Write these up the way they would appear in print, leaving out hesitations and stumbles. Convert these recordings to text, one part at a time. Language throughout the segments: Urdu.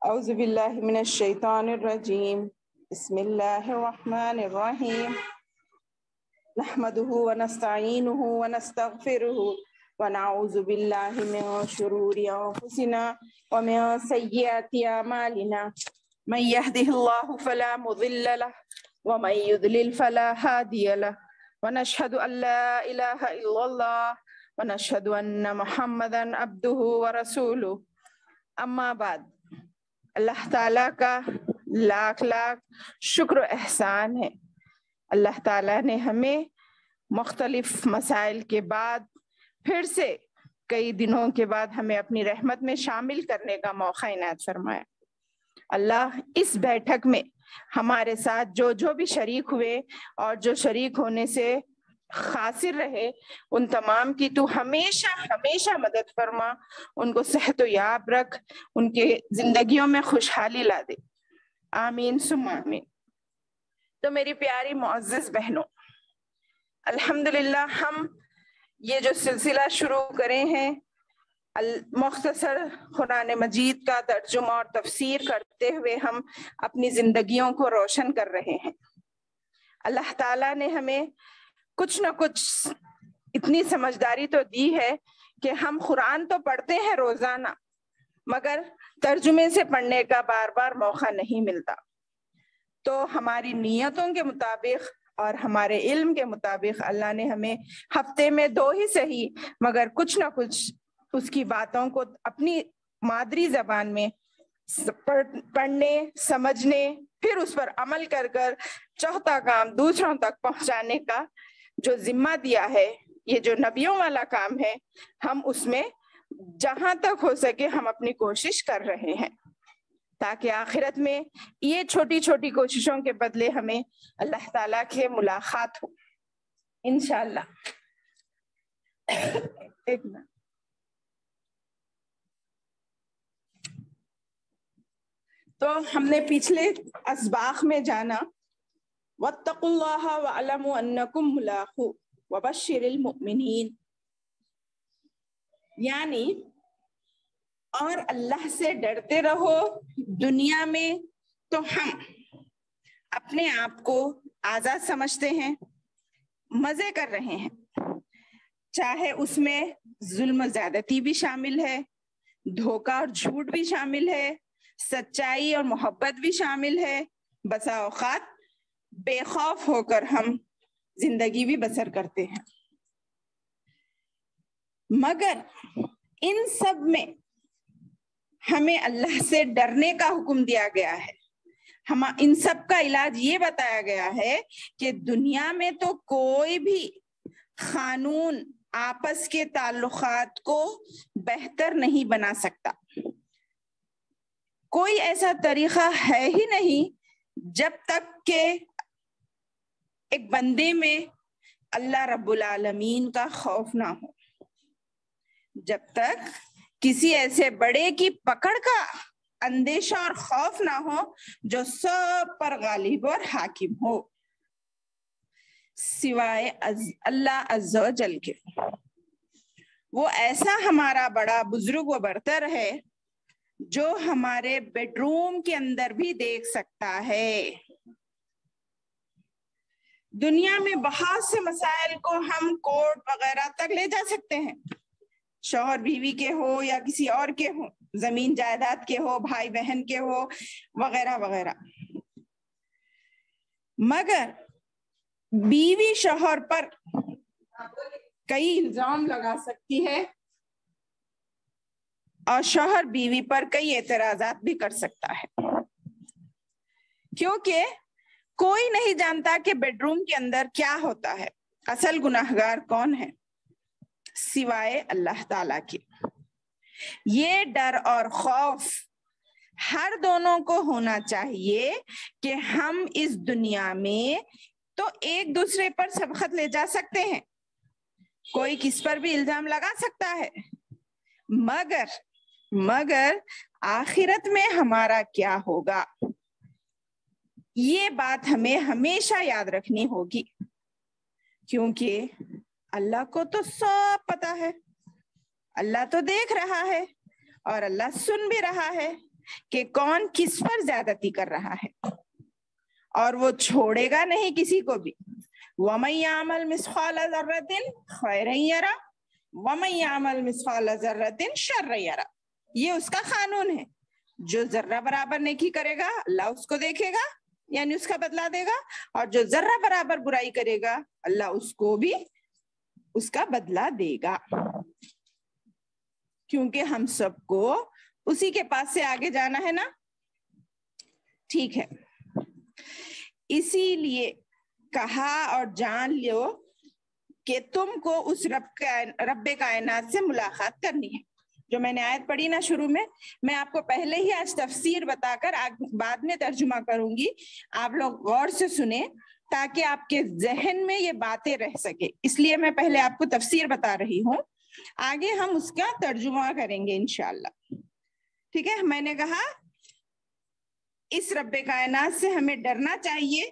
اعوذ باللہ من الشیطان الرجیم بسم اللہ الرحمن الرحیم نحمده ونستعینه ونستغفره ونعوذ باللہ من شرور انفسنا ومن سیئات اعمالنا من يهده الله فلا مضل له ومن يضلل فلا هادي له ونشهد ان لا اله الا الله ونشهد ان محمدا عبده ورسوله اما بعد اللہ تعالیٰ کا لاکھ شکر و احسان ہے۔ اللہ تعالیٰ نے ہمیں مختلف مسائل کے بعد پھر سے کئی دنوں کے بعد ہمیں اپنی رحمت میں شامل کرنے کا موقع عنایت فرمایا۔ اللہ اس بیٹھک میں ہمارے ساتھ جو بھی شریک ہوئے اور جو شریک ہونے سے خاسر رہے، ان تمام کی تو ہمیشہ ہمیشہ مدد فرما، ان کو صحت و یاب رکھ، ان کے زندگیوں میں خوشحالی لا دے، آمین ثم آمین۔ تو میری پیاری معزز بہنوں، الحمدللہ ہم یہ جو سلسلہ شروع کرے ہیں مختصر قرآن مجید کا ترجمہ اور تفسیر کرتے ہوئے ہم اپنی زندگیوں کو روشن کر رہے ہیں۔ اللہ تعالیٰ نے ہمیں کچھ نہ کچھ اتنی سمجھداری تو دی ہے کہ ہم قرآن تو پڑھتے ہیں روزانہ، مگر ترجمے سے پڑھنے کا بار بار موقع نہیں ملتا۔ تو ہماری نیتوں کے مطابق اور ہمارے علم کے مطابق اللہ نے ہمیں ہفتے میں 2 ہی صحیح مگر کچھ نہ کچھ اس کی باتوں کو اپنی مادری زبان میں پڑھنے، سمجھنے، پھر اس پر عمل کر چوتھا کام دوسروں تک پہنچانے کا جو ذمہ دیا ہے، یہ جو نبیوں والا کام ہے، ہم اس میں جہاں تک ہو سکے ہم اپنی کوشش کر رہے ہیں، تاکہ آخرت میں یہ چھوٹی چھوٹی کوششوں کے بدلے ہمیں اللہ تعالیٰ کے ملاقات ہو انشاءاللہ۔ ایک منٹ۔ تو ہم نے پچھلے اسباق میں جانا وَاتَّقُوا اللَّهَ وَاعْلَمُوا أَنَّكُمْ مُلَاقُوهُ وَبَشِّرِ الْمُؤْمِنِينَ، یعنی اور اللہ سے ڈرتے رہو۔ دنیا میں تو ہم اپنے آپ کو آزاد سمجھتے ہیں، مزے کر رہے ہیں، چاہے اس میں ظلم و زیادتی بھی شامل ہے، دھوکہ اور جھوٹ بھی شامل ہے، سچائی اور محبت بھی شامل ہے، بسا اوقات بے خوف ہو کر ہم زندگی بھی بسر کرتے ہیں، مگر ان سب میں ہمیں اللہ سے ڈرنے کا حکم دیا گیا ہے۔ ان سب کا علاج یہ بتایا گیا ہے کہ دنیا میں تو کوئی بھی قانون آپس کے تعلقات کو بہتر نہیں بنا سکتا، کوئی ایسا طریقہ ہے ہی نہیں جب تک کہ ایک بندے میں اللہ رب العالمین کا خوف نہ ہو، جب تک کسی ایسے بڑے کی پکڑ کا اندیشہ اور خوف نہ ہو جو سب پر غالب اور حاکم ہو سوائے اللہ عز و جل کے۔ وہ ایسا ہمارا بڑا بزرگ و برتر ہے جو ہمارے بیڈ روم کے اندر بھی دیکھ سکتا ہے۔ دنیا میں بہت سے مسائل کو ہم کورٹ وغیرہ تک لے جا سکتے ہیں، شوہر بیوی کے ہو یا کسی اور کے ہو، زمین جائیداد کے ہو، بھائی بہن کے ہو، وغیرہ وغیرہ، مگر بیوی شوہر پر کئی الزام لگا سکتی ہے اور شوہر بیوی پر کئی اعتراضات بھی کر سکتا ہے، کیونکہ کوئی نہیں جانتا کہ بیڈ روم کے اندر کیا ہوتا ہے، اصل گناہگار کون ہے سوائے اللہ تعالیٰ کے۔ یہ ڈر اور خوف ہر دونوں کو ہونا چاہیے کہ ہم اس دنیا میں تو ایک دوسرے پر سبقت لے جا سکتے ہیں، کوئی کس پر بھی الزام لگا سکتا ہے، مگر آخرت میں ہمارا کیا ہوگا، یہ بات ہمیں ہمیشہ یاد رکھنی ہوگی، کیونکہ اللہ کو تو سب پتا ہے، اللہ تو دیکھ رہا ہے اور اللہ سن بھی رہا ہے، کہ کون کس پر زیادتی کر رہا ہے، اور وہ چھوڑے گا نہیں کسی کو بھی. وَمَن يَعْمَلْ مِثْقَالَ ذَرَّةٍ خَيْرًا يَرَهُ وَمَن يَعْمَلْ مِثْقَالَ ذَرَّةٍ شَرًّا يَرَهُ. یہ اس کا قانون ہے. جو ذرہ برابر نیکی کرے گا اللہ اس کو دیکھے گا، یعنی اس کا بدلہ دے گا، اور جو ذرہ برابر برائی کرے گا اللہ اس کو بھی اس کا بدلہ دے گا. کیونکہ ہم سب کو اسی کے پاس سے آگے جانا ہے نا. ٹھیک ہے، اسی لیے کہا اور جان لو کہ تم کو اس رب کائنات سے ملاقات کرنی ہے. جو میں نے آیت پڑھی نا شروع میں آپ کو پہلے ہی آج تفسیر بتا کر بعد میں ترجمہ کروں گی. آپ لوگ غور سے سنیں تاکہ آپ کے ذہن میں یہ باتیں رہ سکے. اس لیے میں پہلے آپ کو تفسیر بتا رہی ہوں، آگے ہم اس کا ترجمہ کریں گے انشاءاللہ. ٹھیک ہے، میں نے کہا اس رب کائنات سے ہمیں ڈرنا چاہیے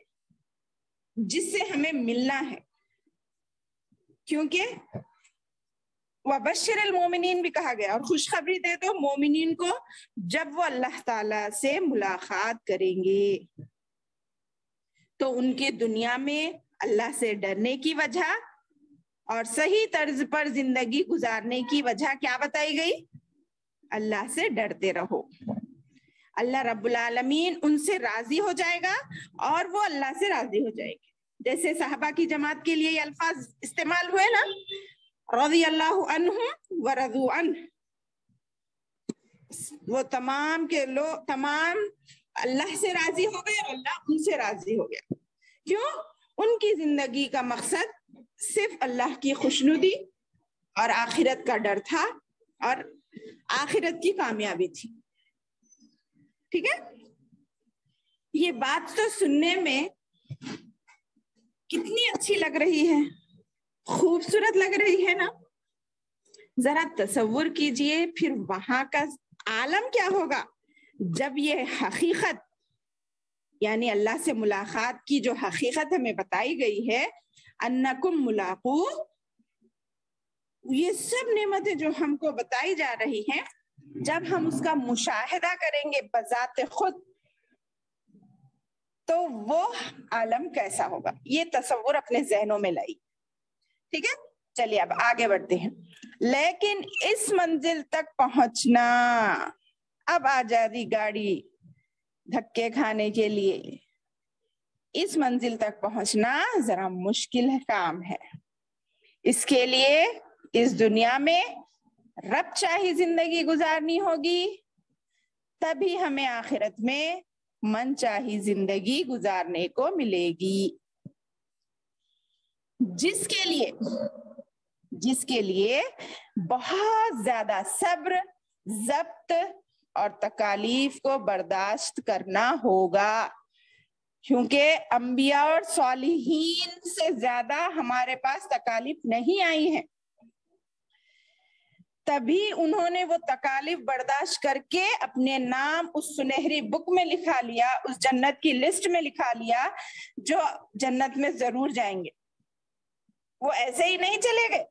جس سے ہمیں ملنا ہے. کیونکہ وَبَشِّرِ الْمُؤْمِنِينَ بھی کہا گیا، اور خوشخبری دے دو مومنین کو جب وہ اللہ تعالی سے ملاقات کریں گے تو ان کے دنیا میں اللہ سے ڈرنے کی وجہ اور صحیح طرز پر زندگی گزارنے کی وجہ کیا بتائی گئی؟ اللہ سے ڈرتے رہو. اللہ رب العالمین ان سے راضی ہو جائے گا اور وہ اللہ سے راضی ہو جائے گے. جیسے صحابہ کی جماعت کے لیے یہ الفاظ استعمال ہوئے نا، رضی اللہ عنہم ورضوا عنہ. وہ تمام کے لوگ تمام اللہ سے راضی ہو گئے اور اللہ ان سے راضی ہو گیا. کیوں؟ ان کی زندگی کا مقصد صرف اللہ کی خوشنودی اور آخرت کا ڈر تھا اور آخرت کی کامیابی تھی. ٹھیک ہے، یہ بات تو سننے میں کتنی اچھی لگ رہی ہے، خوبصورت لگ رہی ہے نا. ذرا تصور کیجئے پھر وہاں کا عالم کیا ہوگا جب یہ حقیقت، یعنی اللہ سے ملاقات کی جو حقیقت ہمیں بتائی گئی ہے، انکم ملاقو، یہ سب نعمتیں جو ہم کو بتائی جا رہی ہیں، جب ہم اس کا مشاہدہ کریں گے بذات خود تو وہ عالم کیسا ہوگا، یہ تصور اپنے ذہنوں میں لائی. ٹھیک ہے، چلیے اب آگے بڑھتے ہیں. لیکن اس منزل تک پہنچنا، اب آ جاتی گاڑی دھکے کھانے کے لیے، اس منزل تک پہنچنا ذرا مشکل کام ہے. اس کے لیے اس دنیا میں رب چاہی زندگی گزارنی ہوگی، تبھی ہمیں آخرت میں من چاہی زندگی گزارنے کو ملے گی، جس کے لیے بہت زیادہ صبر، ضبط اور تکالیف کو برداشت کرنا ہوگا. کیونکہ انبیاء اور صالحین سے زیادہ ہمارے پاس تکالیف نہیں آئی ہیں، تبھی انہوں نے وہ تکالیف برداشت کر کے اپنے نام اس سنہری بک میں لکھا لیا، اس جنت کی لسٹ میں لکھا لیا جو جنت میں ضرور جائیں گے. وہ ایسے ہی نہیں چلے گئے،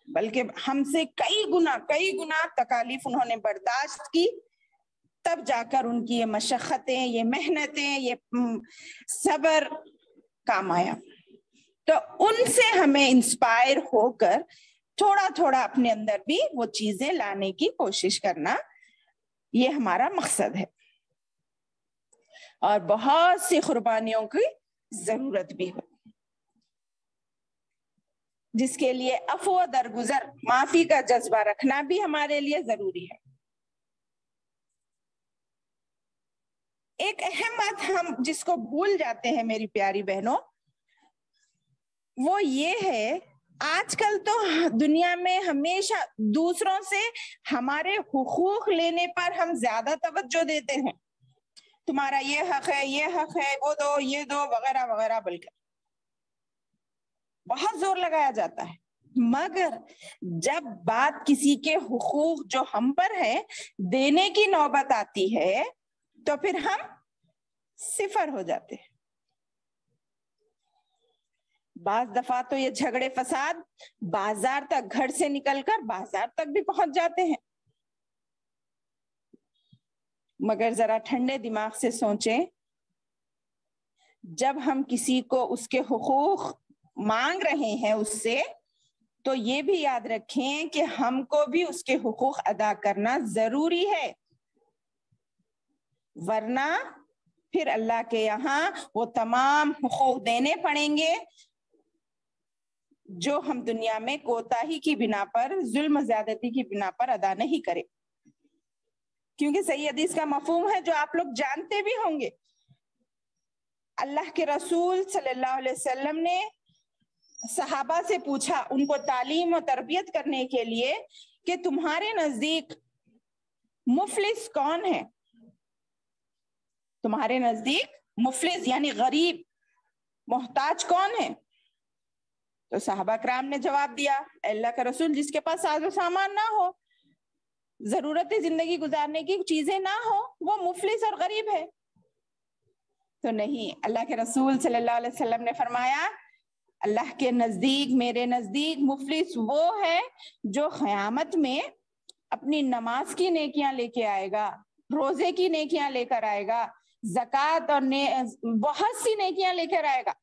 بلکہ ہم سے کئی گنا تکالیف انہوں نے برداشت کی، تب جا کر ان کی یہ مشقتیں، یہ محنتیں، یہ صبر کام آیا. تو ان سے ہمیں انسپائر ہو کر تھوڑا تھوڑا اپنے اندر بھی وہ چیزیں لانے کی کوشش کرنا، یہ ہمارا مقصد ہے. اور بہت سی قربانیوں کی ضرورت بھی ہو، جس کے لیے عفو و درگزر، معافی کا جذبہ رکھنا بھی ہمارے لیے ضروری ہے. ایک اہم بات ہم جس کو بھول جاتے ہیں میری پیاری بہنوں، وہ یہ ہے آج کل تو دنیا میں ہمیشہ دوسروں سے ہمارے حقوق لینے پر ہم زیادہ توجہ دیتے ہیں. تمہارا یہ حق ہے، یہ حق ہے، وہ دو، یہ دو، وغیرہ وغیرہ، بلکہ بہت زور لگایا جاتا ہے. مگر جب بات کسی کے حقوق جو ہم پر ہے دینے کی نوبت آتی ہے تو پھر ہم صفر ہو جاتے ہیں. بعض دفعہ تو یہ جھگڑے فساد بازار تک، گھر سے نکل کر بازار تک بھی پہنچ جاتے ہیں. مگر ذرا ٹھنڈے دماغ سے سوچیں، جب ہم کسی کو اس کے حقوق مانگ رہے ہیں اس سے، تو یہ بھی یاد رکھیں کہ ہم کو بھی اس کے حقوق ادا کرنا ضروری ہے، ورنہ پھر اللہ کے یہاں وہ تمام حقوق دینے پڑیں گے جو ہم دنیا میں کوتاہی کی بنا پر، ظلم زیادتی کی بنا پر ادا نہیں کرے۔ کیونکہ صحیح حدیث کا مفہوم ہے جو آپ لوگ جانتے بھی ہوں گے، اللہ کے رسول صلی اللہ علیہ وسلم نے صحابہ سے پوچھا، ان کو تعلیم و تربیت کرنے کے لیے، کہ تمہارے نزدیک مفلس کون ہے؟ تمہارے نزدیک مفلس یعنی غریب، محتاج کون ہے؟ تو صحابہ کرام نے جواب دیا، اللہ کا رسول، جس کے پاس ساز و سامان نہ ہو، ضرورت زندگی گزارنے کی چیزیں نہ ہو، وہ مفلس اور غریب ہے۔ تو نہیں، اللہ کے رسول صلی اللہ علیہ وسلم نے فرمایا، اللہ کے نزدیک، میرے نزدیک مفلس وہ ہے جو قیامت میں اپنی نماز کی نیکیاں لے کے آئے گا، روزے کی نیکیاں لے کر آئے گا، زکوٰۃ اور بہت سی نیکیاں لے کر آئے گا،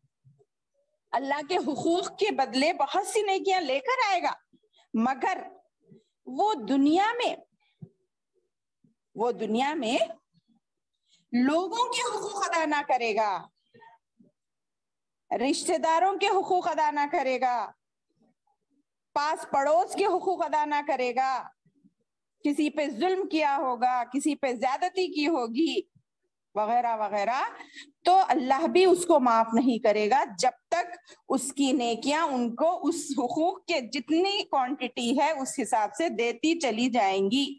اللہ کے حقوق کے بدلے بہت سی نیکیاں لے کر آئے گا، مگر وہ دنیا میں لوگوں کے حقوق ادا نہ کرے گا، رشتہ داروں کے حقوق ادا نہ کرے گا، پاس پڑوس کے حقوق ادا نہ کرے گا، کسی پہ ظلم کیا ہوگا، کسی پہ زیادتی کی ہوگی وغیرہ وغیرہ، تو اللہ بھی اس کو معاف نہیں کرے گا جب تک اس کی نیکیاں ان کو اس حقوق کے جتنی کوانٹٹی ہے اس حساب سے دیتی چلی جائیں گی۔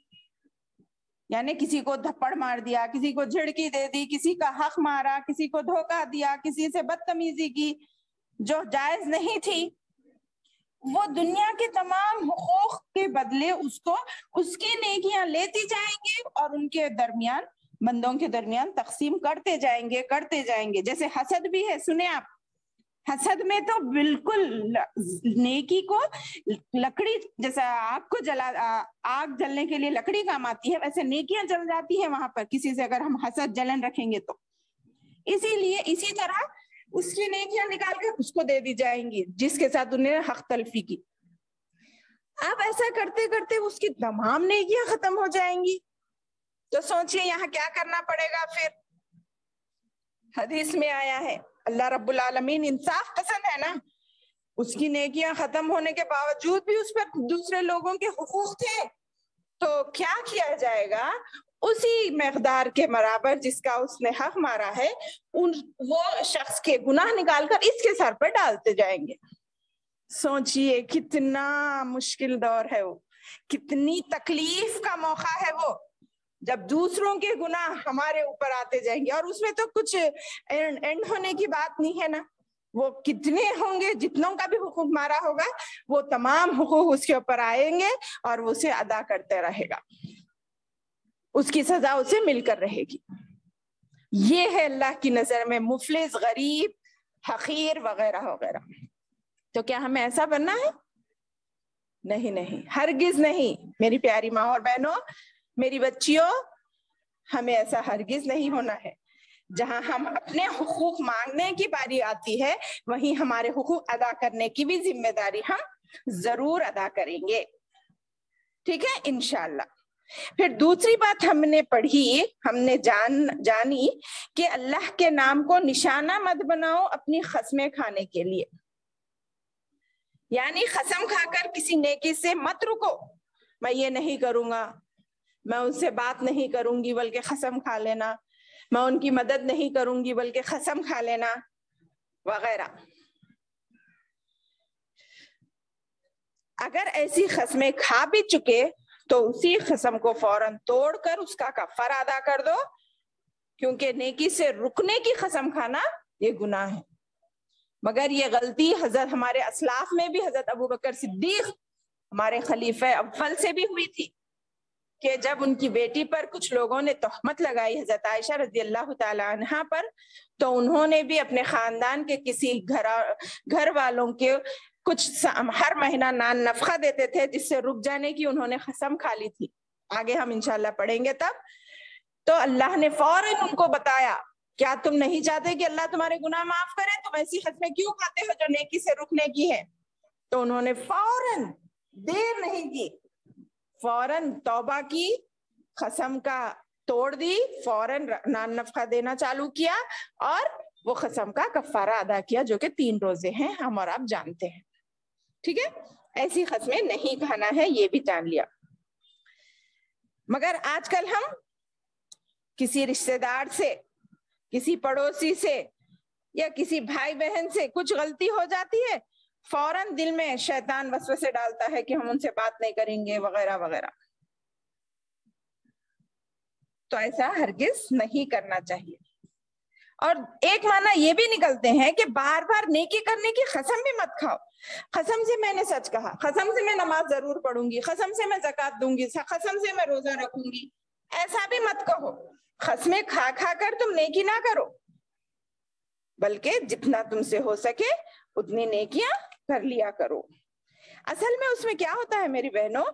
یعنی کسی کو دھپڑ مار دیا، کسی کو جھڑکی دے دی، کسی کا حق مارا، کسی کو دھوکہ دیا، کسی سے بدتمیزی کی جو جائز نہیں تھی، وہ دنیا کے تمام حقوق کے بدلے اس کو اس کی نیکیاں لیتی جائیں گے اور ان کے درمیان، بندوں کے درمیان تقسیم کرتے جائیں گے۔ جیسے حسد بھی ہے، سنیں آپ، حسد میں تو بالکل نیکی کو لکڑی، جیسا آگ جلنے کے لیے لکڑی کام آتی ہے، ویسے نیکیاں جل جاتی ہیں وہاں پر کسی سے اگر ہم حسد جلن رکھیں گے تو۔ اسی طرح اس کی نیکیاں نکال کے اس کو دے دی جائیں گی جس کے ساتھ انہیں حق تلفی کی۔ اب ایسا کرتے کرتے اس کی تمام نیکیاں ختم ہو جائیں گی، تو سوچئے یہاں کیا کرنا پڑے گا پھر۔ حدیث میں آیا ہے، اللہ رب العالمین انصاف پسند ہے نا، اس کی نیکیاں ختم ہونے کے باوجود بھی اس پر دوسرے لوگوں کے حقوق تھے، تو کیا کیا جائے گا؟ اسی مقدار کے برابر جس کا اس نے حق مارا ہے، وہ شخص کے گناہ نکال کر اس کے سر پر ڈالتے جائیں گے۔ سوچئے کتنا مشکل دور ہے وہ، کتنی تکلیف کا موقع ہے وہ، جب دوسروں کے گناہ ہمارے اوپر آتے جائیں گے، اور اس میں تو کچھ اینڈ ہونے کی بات نہیں ہے نا، وہ کتنے ہوں گے، جتنوں کا بھی حقوق مارا ہوگا وہ تمام حقوق اس کے اوپر آئیں گے اور وہ اسے ادا کرتے رہے گا، اس کی سزا اسے مل کر رہے گی۔ یہ ہے اللہ کی نظر میں مفلس، غریب، حقیر وغیرہ وغیرہ۔ تو کیا ہمیں ایسا بننا ہے؟ نہیں، ہرگز نہیں میری پیاری ماں اور بہنوں، میری بچیوں، ہمیں ایسا ہرگز نہیں ہونا ہے۔ جہاں ہم اپنے حقوق مانگنے کی باری آتی ہے، وہیں ہمارے حقوق ادا کرنے کی بھی ذمہ داری ہم ضرور ادا کریں گے، ٹھیک ہے انشاءاللہ۔ پھر دوسری بات ہم نے پڑھی، ہم نے جانی کہ اللہ کے نام کو نشانہ مت بناؤ اپنی قسمیں کھانے کے لیے، یعنی قسم کھا کر کسی نیکی سے مت رکو، میں یہ نہیں کروں گا، میں ان سے بات نہیں کروں گی بلکہ قسم کھا لینا، میں ان کی مدد نہیں کروں گی بلکہ قسم کھا لینا وغیرہ۔ اگر ایسی قسمیں کھا بھی چکے تو اسی قسم کو فوراً توڑ کر اس کا کفارہ ادا کر دو، کیونکہ نیکی سے رکنے کی قسم کھانا یہ گناہ ہے۔ مگر یہ غلطی حضرت ہمارے اسلاف میں بھی، حضرت ابوبکر صدیق ہمارے خلیفہ اول سے بھی ہوئی تھی، کہ جب ان کی بیٹی پر کچھ لوگوں نے تہمت لگائی حضرت عائشہ رضی اللہ تعالی عنہا پر، تو انہوں نے بھی اپنے خاندان کے کسی گھر والوں کے کچھ ہر مہینہ نان نفقہ دیتے تھے، جس سے رک جانے کی انہوں نے قسم کھا لی تھی۔ آگے ہم انشاءاللہ پڑھیں گے تب تو اللہ نے فوراً ان کو بتایا کیا تم نہیں چاہتے کہ اللہ تمہارے گناہ معاف کرے؟ تم ایسی قسمیں کیوں کھاتے ہو جو نیکی سے رکنے کی ہے؟ تو انہوں نے فوراً دیر نہیں کی، فوراً توبہ کی، قسم کا توڑ دی، فوراً نان نفقہ دینا چالو کیا اور وہ قسم کا کفارہ ادا کیا جو کہ 3 روزے ہیں، ہم اور آپ جانتے ہیں. ٹھیک ہے، ایسی قسمیں نہیں کھانا ہے، یہ بھی جان لیا. مگر آج کل ہم کسی رشتہ دار سے، کسی پڑوسی سے یا کسی بھائی بہن سے کچھ غلطی ہو جاتی ہے، فوراً دل میں شیطان وسوسے ڈالتا ہے کہ ہم ان سے بات نہیں کریں گے وغیرہ وغیرہ. تو ایسا ہرگز نہیں کرنا چاہیے. اور ایک معنی یہ بھی نکلتے ہیں کہ بار بار نیکی کرنے کی قسم بھی مت کھاؤ. قسم سے میں نے سچ کہا، قسم سے میں نماز ضرور پڑھوں گی، قسم سے میں زکوٰۃ دوں گی، قسم سے میں روزہ رکھوں گی، ایسا بھی مت کہو. قسمیں کھا کھا کر تم نیکی نہ کرو، بلکہ جتنا تم سے ہو سکے اتنی نیکیاں کر لیا کرو. اصل میں اس میں کیا ہوتا ہے میری بہنوں،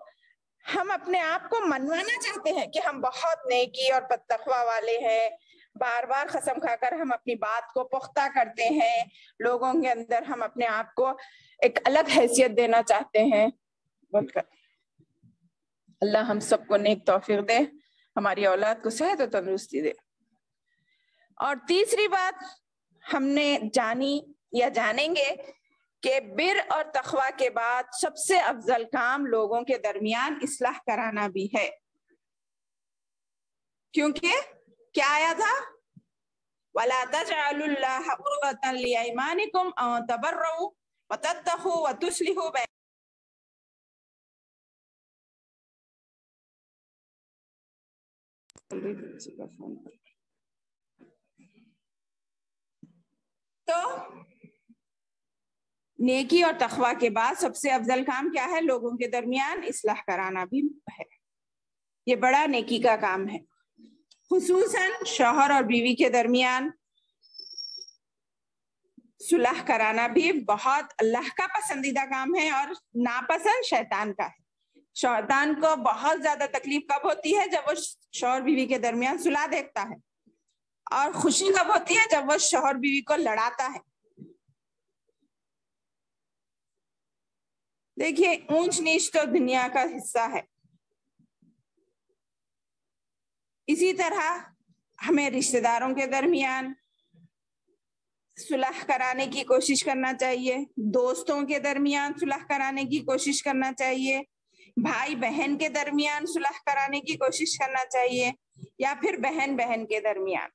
ہم اپنے آپ کو منوانا چاہتے ہیں کہ ہم بہت نیکی اور تقویٰ والے ہیں، بار بار قسم کھا کر ہم اپنی بات کو پختہ کرتے ہیں، لوگوں کے اندر ہم اپنے آپ کو ایک الگ حیثیت دینا چاہتے ہیں بول کر. اللہ ہم سب کو نیک توفیق دے، ہماری اولاد کو صحت و تندرستی دے. اور تیسری بات ہم نے جانی یا جانیں گے کہ بر اور تقویٰ کے بعد سب سے افضل کام لوگوں کے درمیان اصلاح کرانا بھی ہے. کیونکہ کیا آیا تھا؟ وَلَا تَجْعَلُوا اللَّهَ عُرْضَةً لِأَيْمَانِكُمْ أَن تَبَرُّوا وَتَتَّقُوا وَتُصْلِحُوا بَيْنَ. تو نیکی اور تقویٰ کے بعد سب سے افضل کام کیا ہے؟ لوگوں کے درمیان اصلاح کرانا بھی ہے. یہ بڑا نیکی کا کام ہے. خصوصاً شوہر اور بیوی کے درمیان صلح کرانا بھی بہت اللہ کا پسندیدہ کام ہے اور ناپسند شیطان کا ہے. شیطان کو بہت زیادہ تکلیف کب ہوتی ہے؟ جب وہ شوہر بیوی کے درمیان صلح دیکھتا ہے. اور خوشی کب ہوتی ہے؟ جب وہ شوہر بیوی کو لڑاتا ہے. دیکھیے اونچ نیچ تو دنیا کا حصہ ہے، اسی طرح ہمیں رشتہ داروں کے درمیان صلح کرانے کی کوشش کرنا چاہیے، دوستوں کے درمیان صلح کرانے کی کوشش کرنا چاہیے، بھائی بہن کے درمیان صلح کرانے کی کوشش کرنا چاہیے، یا پھر بہن بہن کے درمیان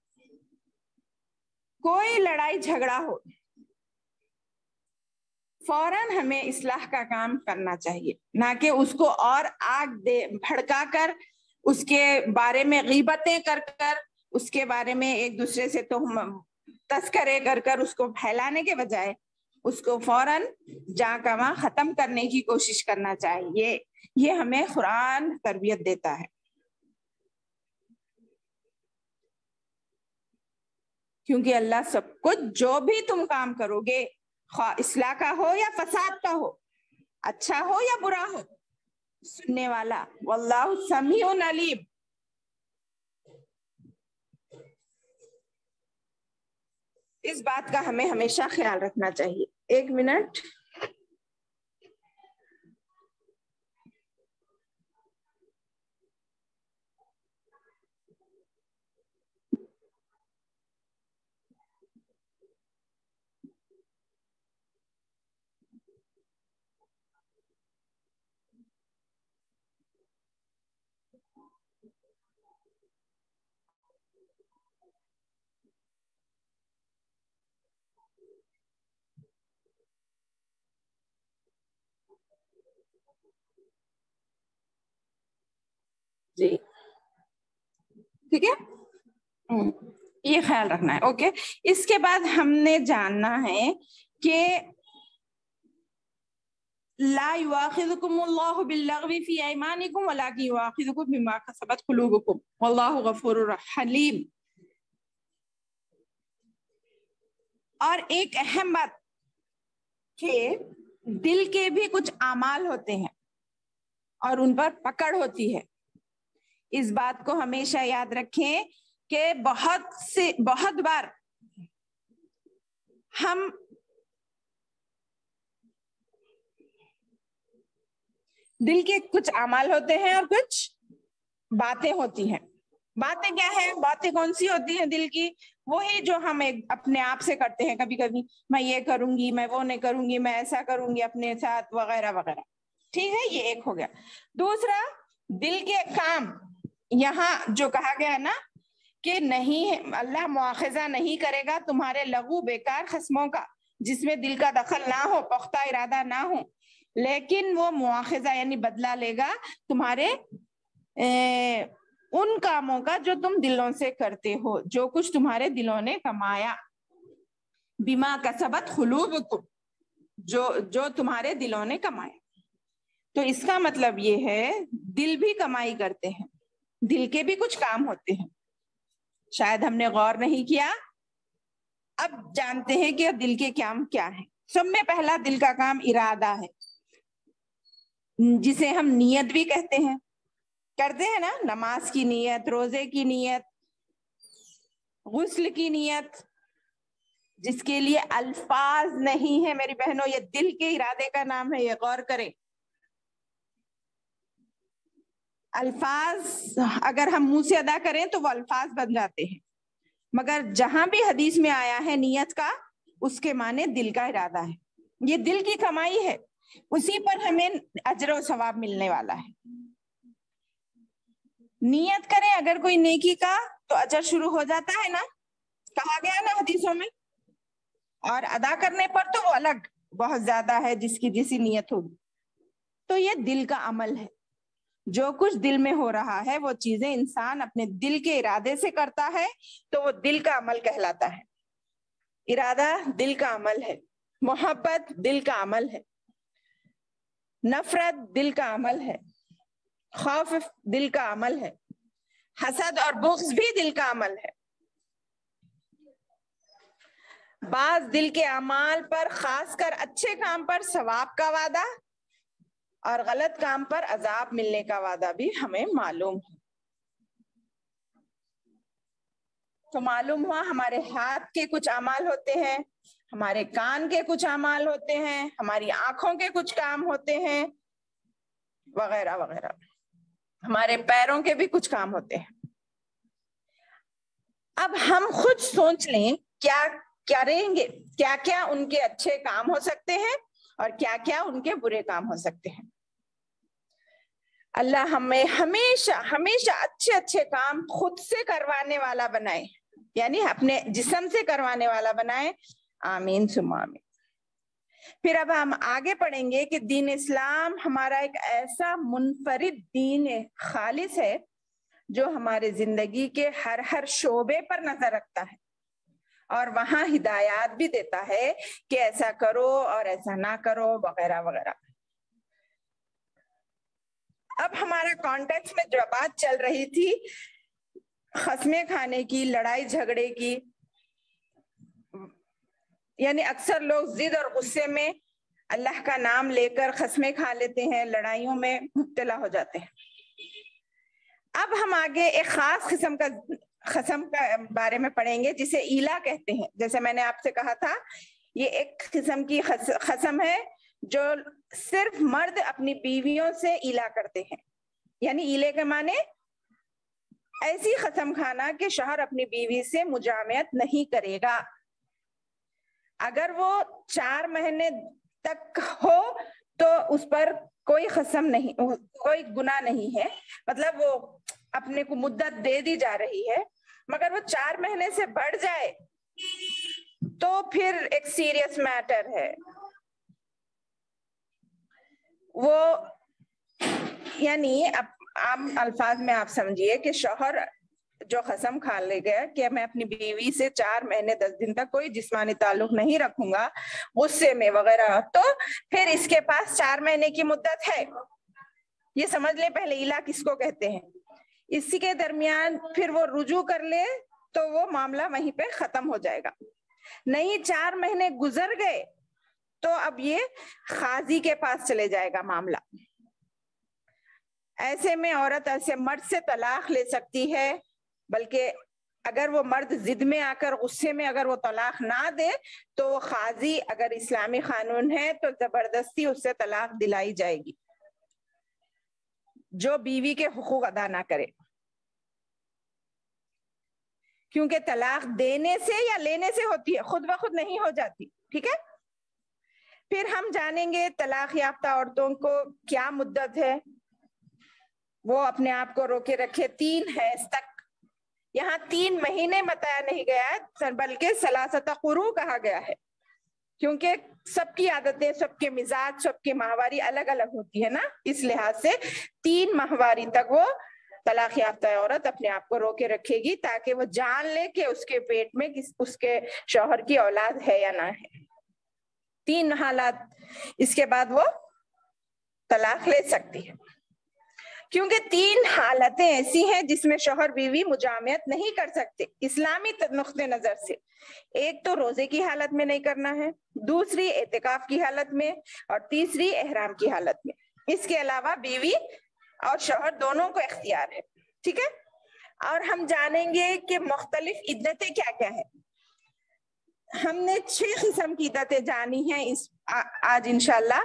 کوئی لڑائی جھگڑا ہو، فوراً ہمیں اصلاح کا کام کرنا چاہیے، نہ کہ اس کو اور آگ بھڑکا کر اس کے بارے میں غیبتیں کر کر اس کے بارے میں ایک دوسرے سے تذکرے کر کر اس کو پھیلانے کے بجائے اس کو فوراً جہاں کا وہاں ختم کرنے کی کوشش کرنا چاہیے. یہ ہمیں قرآن تربیت دیتا ہے. کیونکہ اللہ سب کچھ جو بھی تم کام کرو گے، خواہ اصلاح کا ہو یا فساد کا ہو، اچھا ہو یا برا ہو، سننے والا واللہ سمیع علیم. اس بات کا ہمیں ہمیشہ خیال رکھنا چاہیے. 1 منٹ. جی ٹھیک ہے، یہ خیال رکھنا ہے. اوکے، اس کے بعد ہم نے جاننا ہے کہ لا یؤاخذکم اللہ باللغو فی ایمانکم ولکن یؤاخذکم بما کسبت قلوبکم واللہ غفور حلیم. اور ایک اہم بات کہ دل کے بھی کچھ اعمال ہوتے ہیں اور ان پر پکڑ ہوتی ہے. اس بات کو ہمیشہ یاد رکھیں کہ بہت بار ہم دل کے کچھ اعمال ہوتے ہیں اور کچھ باتیں ہوتی ہیں. باتیں کیا ہیں؟ باتیں کون سی ہوتی ہیں دل کی؟ وہی جو ہم اپنے آپ سے کرتے ہیں. کبھی کبھی میں یہ کروں گی، میں وہ نہیں کروں گی، میں ایسا کروں گی اپنے ساتھ، وغیرہ وغیرہ. ٹھیک ہے، یہ ایک ہو گیا. دوسرا، دل کے کام. یہاں جو کہا گیا نا کہ نہیں، اللہ مواخذہ نہیں کرے گا تمہارے لغو بیکار خصموں کا جس میں دل کا دخل نہ ہو، پختہ ارادہ نہ ہو، لیکن وہ مواخذہ یعنی بدلہ لے گا تمہارے ان کاموں کا جو تم دلوں سے کرتے ہو، جو کچھ تمہارے دلوں نے کمایا. بما کسبت قلوبکم، جو تمہارے دلوں نے کمایا. تو اس کا مطلب یہ ہے دل بھی کمائی کرتے ہیں، دل کے بھی کچھ کام ہوتے ہیں. شاید ہم نے غور نہیں کیا. اب جانتے ہیں کہ دل کے کام کیا ہیں. سب میں پہلا دل کا کام ارادہ ہے، جسے ہم نیت بھی کہتے ہیں. کرتے ہیں نا، نماز کی نیت، روزے کی نیت، غسل کی نیت، جس کے لیے الفاظ نہیں ہے میری بہنوں، یہ دل کے ارادے کا نام ہے. یہ غور کریں. الفاظ اگر ہم منہ سے ادا کریں تو وہ الفاظ بن جاتے ہیں، مگر جہاں بھی حدیث میں آیا ہے نیت کا، اس کے معنی دل کا ارادہ ہے. یہ دل کی کمائی ہے، اسی پر ہمیں اجر و ثواب ملنے والا ہے. نیت کریں اگر کوئی نیکی کا تو اجر شروع ہو جاتا ہے نا، کہا گیا نا حدیثوں میں. اور ادا کرنے پر تو وہ الگ بہت زیادہ ہے، جس کی جیسی نیت ہوگی. تو یہ دل کا عمل ہے. جو کچھ دل میں ہو رہا ہے وہ چیزیں انسان اپنے دل کے ارادے سے کرتا ہے تو وہ دل کا عمل کہلاتا ہے. ارادہ دل کا عمل ہے، محبت دل کا عمل ہے، نفرت دل کا عمل ہے، خوف دل کا عمل ہے، حسد اور بغض بھی دل کا عمل ہے. بعض دل کے اعمال پر، خاص کر اچھے کام پر ثواب کا وعدہ اور غلط کام پر عذاب ملنے کا وعدہ بھی ہمیں معلوم ہے. تو معلوم ہوا ہمارے ہاتھ کے کچھ اعمال ہوتے ہیں، ہمارے کان کے کچھ اعمال ہوتے ہیں، ہماری آنکھوں کے کچھ کام ہوتے ہیں، وغیرہ وغیرہ. ہمارے پیروں کے بھی کچھ کام ہوتے ہیں. اب ہم خود سوچ لیں کیا کریں گے، کیا کیا ان کے اچھے کام ہو سکتے ہیں اور کیا کیا ان کے برے کام ہو سکتے ہیں. اللہ ہمیں ہمیشہ ہمیشہ اچھے اچھے کام خود سے کروانے والا بنائے، یعنی اپنے جسم سے کروانے والا بنائے. آمین ثم آمین. پھر اب ہم آگے پڑھیں گے کہ دین اسلام ہمارا ایک ایسا منفرد دین خالص ہے جو ہمارے زندگی کے ہر شعبے پر نظر رکھتا ہے اور وہاں ہدایات بھی دیتا ہے کہ ایسا کرو اور ایسا نہ کرو، وغیرہ وغیرہ. اب ہمارا کانٹیکس میں جو بات چل رہی تھی خصمیں کھانے کی، لڑائی جھگڑے کی، یعنی اکثر لوگ ضد اور غصے میں اللہ کا نام لے کر خصمیں کھا لیتے ہیں، لڑائیوں میں مبتلا ہو جاتے ہیں. اب ہم آگے ایک خاص قسم کا بارے میں پڑھیں گے جسے ایلا کہتے ہیں. جیسے میں نے آپ سے کہا تھا یہ ایک قسم کی قسم ہے جو صرف مرد اپنی بیویوں سے ایلا کرتے ہیں. یعنی ایلے کے معنی ایسی قسم کھانا کہ شوہر اپنی بیوی سے مجامعت نہیں کرے گا. اگر وہ 4 مہینے تک ہو تو اس پر کوئی قسم نہیں، کوئی گناہ نہیں ہے. مطلب وہ اپنے کو مدت دے دی جا رہی ہے، مگر وہ 4 مہینے سے بڑھ جائے تو پھر ایک سیریس میٹر ہے. وہ یعنی عام الفاظ میں آپ سمجھیے کہ شوہر جو قسم کھا لے گیا کہ میں اپنی بیوی سے 4 مہینے 10 دن تک کوئی جسمانی تعلق نہیں رکھوں گا غصے میں وغیرہ، تو پھر اس کے پاس 4 مہینے کی مدت ہے. یہ سمجھ لیں پہلے ایلا کس کو کہتے ہیں. اسی کے درمیان پھر وہ رجوع کر لے تو وہ معاملہ وہیں پہ ختم ہو جائے گا. نہیں 4 مہینے گزر گئے تو اب یہ قاضی کے پاس چلے جائے گا معاملہ. ایسے میں عورت ایسے مرد سے طلاق لے سکتی ہے، بلکہ اگر وہ مرد ضد میں آ کر غصے میں اگر وہ طلاق نہ دے تو وہ قاضی اگر اسلامی قانون ہے تو زبردستی اس سے طلاق دلائی جائے گی، جو بیوی کے حقوق ادا نہ کرے، کیونکہ طلاق دینے سے یا لینے سے ہوتی ہے، خود بخود نہیں ہو جاتی. ٹھیک ہے. پھر ہم جانیں گے طلاق یافتہ عورتوں کو کیا مدت ہے وہ اپنے آپ کو روکے رکھے 3 حیض تک. یہاں 3 مہینے بتایا نہیں گیا ہے بلکہ ثلاثۃ قروء کہا گیا ہے، کیونکہ سب کی عادتیں، سب کے مزاج، سب کی ماہواری الگ الگ ہوتی ہے نا، اس لحاظ سے 3 ماہواری تک وہ طلاق یافتہ عورت اپنے آپ کو روکے رکھے گی تاکہ وہ جان لے کہ اس کے پیٹ میں اس کے شوہر کی اولاد ہے یا نہ ہے. 3 حالات، اس کے بعد وہ طلاق لے سکتی ہے، کیونکہ 3 حالتیں ایسی ہیں جس میں شوہر بیوی مجامعت نہیں کر سکتے اسلامی نقطۂ نظر سے. ایک تو روزے کی حالت میں نہیں کرنا ہے، دوسری اعتکاف کی حالت میں، اور تیسری احرام کی حالت میں. اس کے علاوہ بیوی اور شوہر دونوں کو اختیار ہے. ٹھیک ہے. اور ہم جانیں گے کہ مختلف عدتیں کیا کیا ہیں. ہم نے 6 قسم کی عدتیں جانی ہیں آج انشاءاللہ.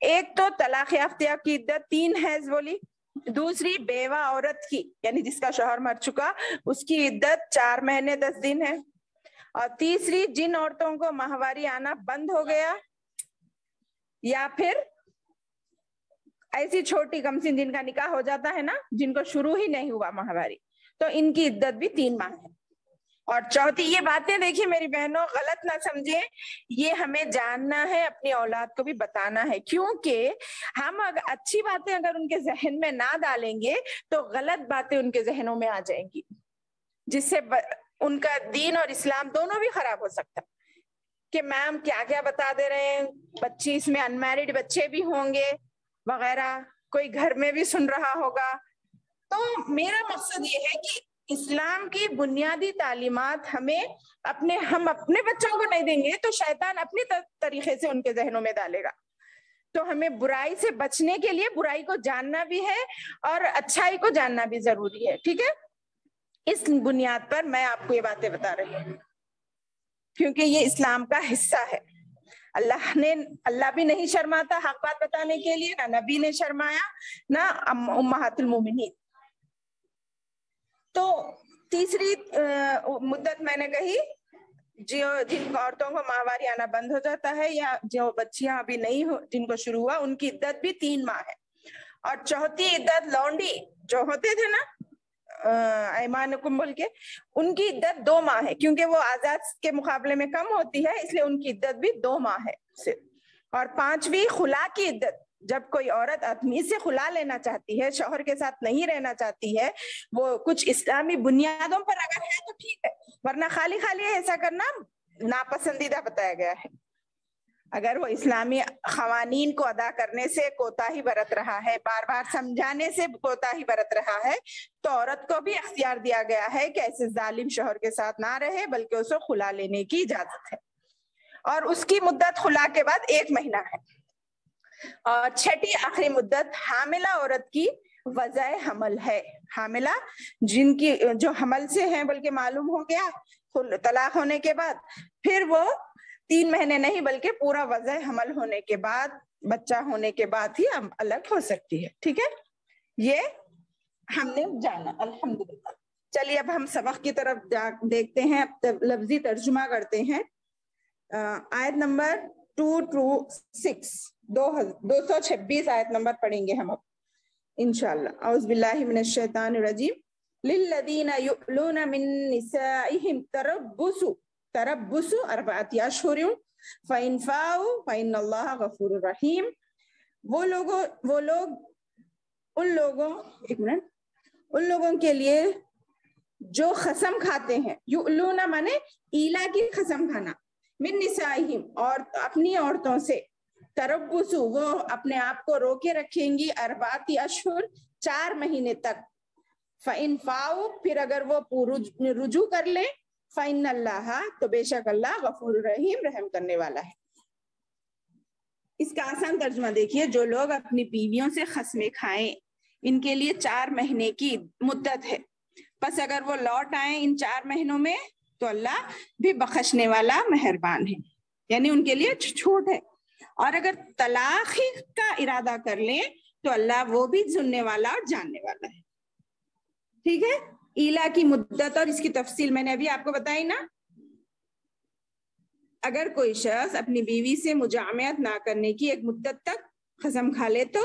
ایک تو طلاق یافتہ کی عدت 3 حیض بولی، دوسری بیوہ عورت کی یعنی جس کا شوہر مر چکا اس کی عدت 4 مہینے 10 دن ہے، اور تیسری جن عورتوں کو ماہواری آنا بند ہو گیا یا پھر ایسی چھوٹی کمسن جن کا نکاح ہو جاتا ہے نا، جن کو شروع ہی نہیں ہوا ماہواری، تو ان کی عدت بھی 3 ماہ ہے. اور چوتھی یہ باتیں دیکھیے میری بہنوں غلط نہ سمجھیں، یہ ہمیں جاننا ہے، اپنی اولاد کو بھی بتانا ہے، کیونکہ ہم اچھی باتیں اگر ان کے ذہن میں نہ ڈالیں گے تو غلط باتیں ان کے ذہنوں میں آ جائیں گی، جس سے ان کا دین اور اسلام دونوں بھی خراب ہو سکتا ہے کہ میم کیا کیا بتا دے رہے ہیں، بچی اس میں انمیرڈ بچے بھی ہوں گے وغیرہ، کوئی گھر میں بھی سن رہا ہوگا. تو میرا مقصد یہ ہے کہ اسلام کی بنیادی تعلیمات ہم اپنے بچوں کو نہیں دیں گے تو شیطان اپنی طریقے سے ان کے ذہنوں میں ڈالے گا. تو ہمیں برائی سے بچنے کے لیے برائی کو جاننا بھی ہے اور اچھائی کو جاننا بھی ضروری ہے. ٹھیک ہے. اس بنیاد پر میں آپ کو یہ باتیں بتا رہی ہوں کیونکہ یہ اسلام کا حصہ ہے. اللہ بھی نہیں شرماتا حق بات بتانے کے لیے، نہ نبی نے شرمایا، نہ امہات المومنین. تو تیسری مدت میں نے کہی جن عورتوں کو ماہواری آنا بند ہو جاتا ہے یا جو بچیاں ابھی نہیں جن کو شروع ہوا ان کی عدت بھی 3 ماہ ہے. اور چوتھی عدت لونڈی جو ہوتے تھے نا ایمانکم بول کے، ان کی عدت 2 ماہ ہے، کیونکہ وہ آزاد کے مقابلے میں کم ہوتی ہے اس لیے ان کی عدت بھی 2 ماہ ہے صرف. اور 5ویں خلا کی عدت، جب کوئی عورت آدمی سے خلا لینا چاہتی ہے، شوہر کے ساتھ نہیں رہنا چاہتی ہے، وہ کچھ اسلامی بنیادوں پر اگر ہے تو ٹھیک ہے، ورنہ خالی ایسا کرنا ناپسندیدہ بتایا گیا ہے. اگر وہ اسلامی قوانین کو ادا کرنے سے کوتاہی برت رہا ہے، بار بار سمجھانے سے کوتاہی برت رہا ہے، تو عورت کو بھی اختیار دیا گیا ہے کہ ایسے ظالم شوہر کے ساتھ نہ رہے بلکہ اسے خلا لینے کی اجازت ہے. اور اس کی مدت خلا کے بعد 1 مہینہ ہے. اور 6ٹھی آخری مدت حاملہ عورت کی وضع حمل ہے. حاملہ جن کی جو حمل سے ہیں بلکہ معلوم ہو گیا طلاق ہونے کے بعد، پھر وہ 3 مہینے نہیں بلکہ پورا وضع حمل ہونے کے بعد، بچہ ہونے کے بعد ہی الگ ہو سکتی ہے. ٹھیک ہے. یہ ہم نے جانا الحمدللہ. چلیے اب ہم سبق کی طرف دیکھتے ہیں، اب لفظی ترجمہ کرتے ہیں. آیت نمبر 226 226 آیت نمبر پڑھیں گے ہم اب انشاءاللہ. اعوذ باللہ من الشیطان الرجیم. للذین یؤلون من نسائہم تربص 4 اشہر فإن فاؤوا فإن اللہ غفور رحیم. ان لوگوں کے لیے جو قسم کھاتے ہیں، یؤلون مانے ایلا کی قسم کھانا، من نسائہم اور اپنی عورتوں سے، تربص وہ اپنے آپ کو روکے رکھیں گی 4 اشہر 4 مہینے تک. فإن فاؤوا پھر اگر وہ رجوع کر لیں، فإن اللہ تو بے شک اللہ غفور رحیم رحم کرنے والا ہے. اس کا آسان ترجمہ دیکھیے، جو لوگ اپنی بیویوں سے قسمیں کھائیں ان کے لیے 4 مہینے کی مدت ہے. پس اگر وہ لوٹ آئیں ان 4 مہینوں میں تو اللہ بھی بخشنے والا مہربان ہے، یعنی ان کے لیے چھوٹ ہے. اور اگر طلاق ہی کا ارادہ کر لیں تو اللہ وہ بھی سننے والا اور جاننے والا ہے. ٹھیک ہے. ایلا کی مدت اور اس کی تفصیل میں نے ابھی آپ کو بتائی نا. اگر کوئی شخص اپنی بیوی سے مجامعت نہ کرنے کی ایک مدت تک قسم کھا لے تو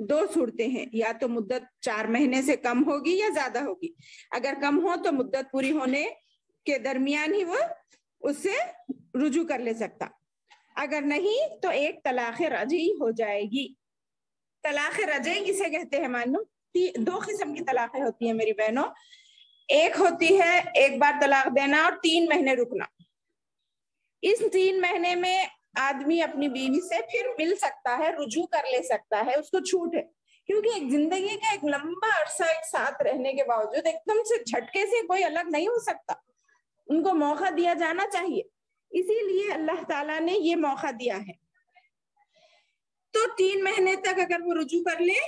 2 صورتیں ہیں، یا تو مدت 4 مہینے سے کم ہوگی یا زیادہ ہوگی. اگر کم ہو تو مدت پوری ہونے کے درمیان ہی وہ اس سے رجوع کر لے سکتا. اگر نہیں تو ایک طلاق رجعی ہو جائے گی. طلاق رجعی کسے کہتے ہیں مانو؟ 2 قسم کی طلاقیں ہوتی ہیں میری بہنوں. ایک ہوتی ہے ایک بار طلاق دینا اور 3 مہینے رکنا. اس 3 مہینے میں آدمی اپنی بیوی سے پھر مل سکتا ہے، رجوع کر لے سکتا ہے، اس کو چھوٹ ہے. کیونکہ ایک زندگی کا ایک لمبا عرصہ ایک ساتھ رہنے کے باوجود ایک دم سے جھٹکے سے کوئی الگ نہیں ہو سکتا. ان کو موقع دیا جانا چاہیے. اسی لیے اللہ تعالیٰ نے یہ موقع دیا ہے. تو 3 مہینے تک اگر وہ رجوع کر لے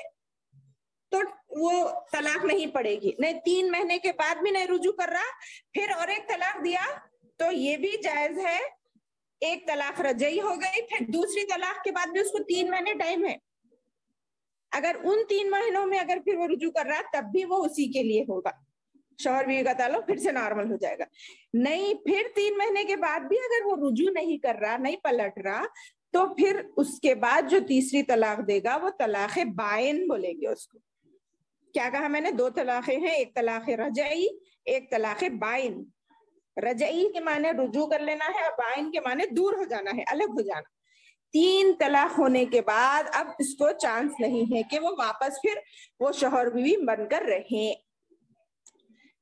تو وہ طلاق نہیں پڑے گی. نہیں 3 مہینے کے بعد بھی نہیں رجوع کر رہا پھر اور ایک طلاق دیا تو یہ بھی جائز ہے. ایک طلاق رجعی ہو گئی، پھر دوسری طلاق کے بعد بھی اس کو 3 مہینے ٹائم ہے. اگر ان 3 مہینوں میں اگر پھر وہ رجوع کر رہا تب بھی وہ اسی کے لیے ہوگا، شوہر بیوی کا تعلق پھر سے نارمل ہو جائے گا. نہیں پھر 3 مہینے کے بعد بھی اگر وہ رجوع نہیں کر رہا، نہیں پلٹ رہا، تو پھر اس کے بعد جو تیسری طلاق دے گا وہ طلاق بائن بولیں گے اس کو. کیا کہا میں نے؟ 2 طلاقیں ہیں، ایک طلاق رجعی، ایک طلاق بائن. رجعی کے معنی رجوع کر لینا ہے اور بائن کے معنی دور ہو جانا ہے، الگ ہو جانا. 3 طلاق ہونے کے بعد اب اس کو چانس نہیں ہے کہ وہ واپس پھر وہ شوہر بیوی بن کر رہیں.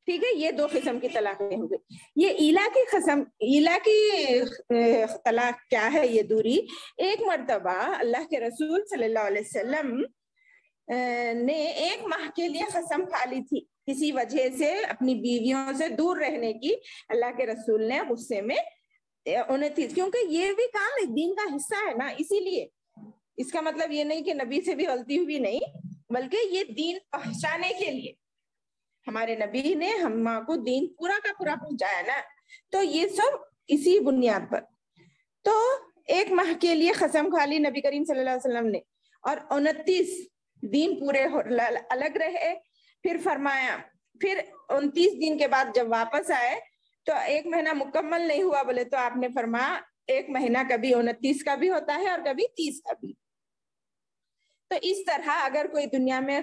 ٹھیک ہے. یہ 2 قسم کی طلاقیں ہوں گی. یہ ایلا کی طلاق کیا ہے؟ یہ دوری. ایک مرتبہ اللہ کے رسول صلی اللہ علیہ وسلم نے 1 ماہ کے لیے قسم کھا لی تھی کسی وجہ سے اپنی بیویوں سے دور رہنے کی. اللہ کے رسول نے غصے میں 29، کیونکہ یہ بھی کام دین کا حصہ ہے نا، اسی لیے اس کا مطلب یہ نہیں کہ نبی سے بھی غلطی ہوئی نہیں، بلکہ یہ دین پہنچانے کے لیے ہمارے نبی نے ہم کو دین پورا کا پورا پہنچایا نا، تو یہ سب اسی بنیاد پر. تو 1 ماہ کے لیے قسم کھا لی نبی کریم صلی اللہ علیہ وسلم نے، اور 29 دن پورے الگ رہے. پھر فرمایا پھر 29 دن کے بعد جب واپس آئے تو 1 مہینہ مکمل نہیں ہوا بولے تو آپ نے فرمایا 1 مہینہ کبھی 29 کا بھی ہوتا ہے اور کبھی 30 کا بھی. تو اس طرح اگر کوئی دنیا میں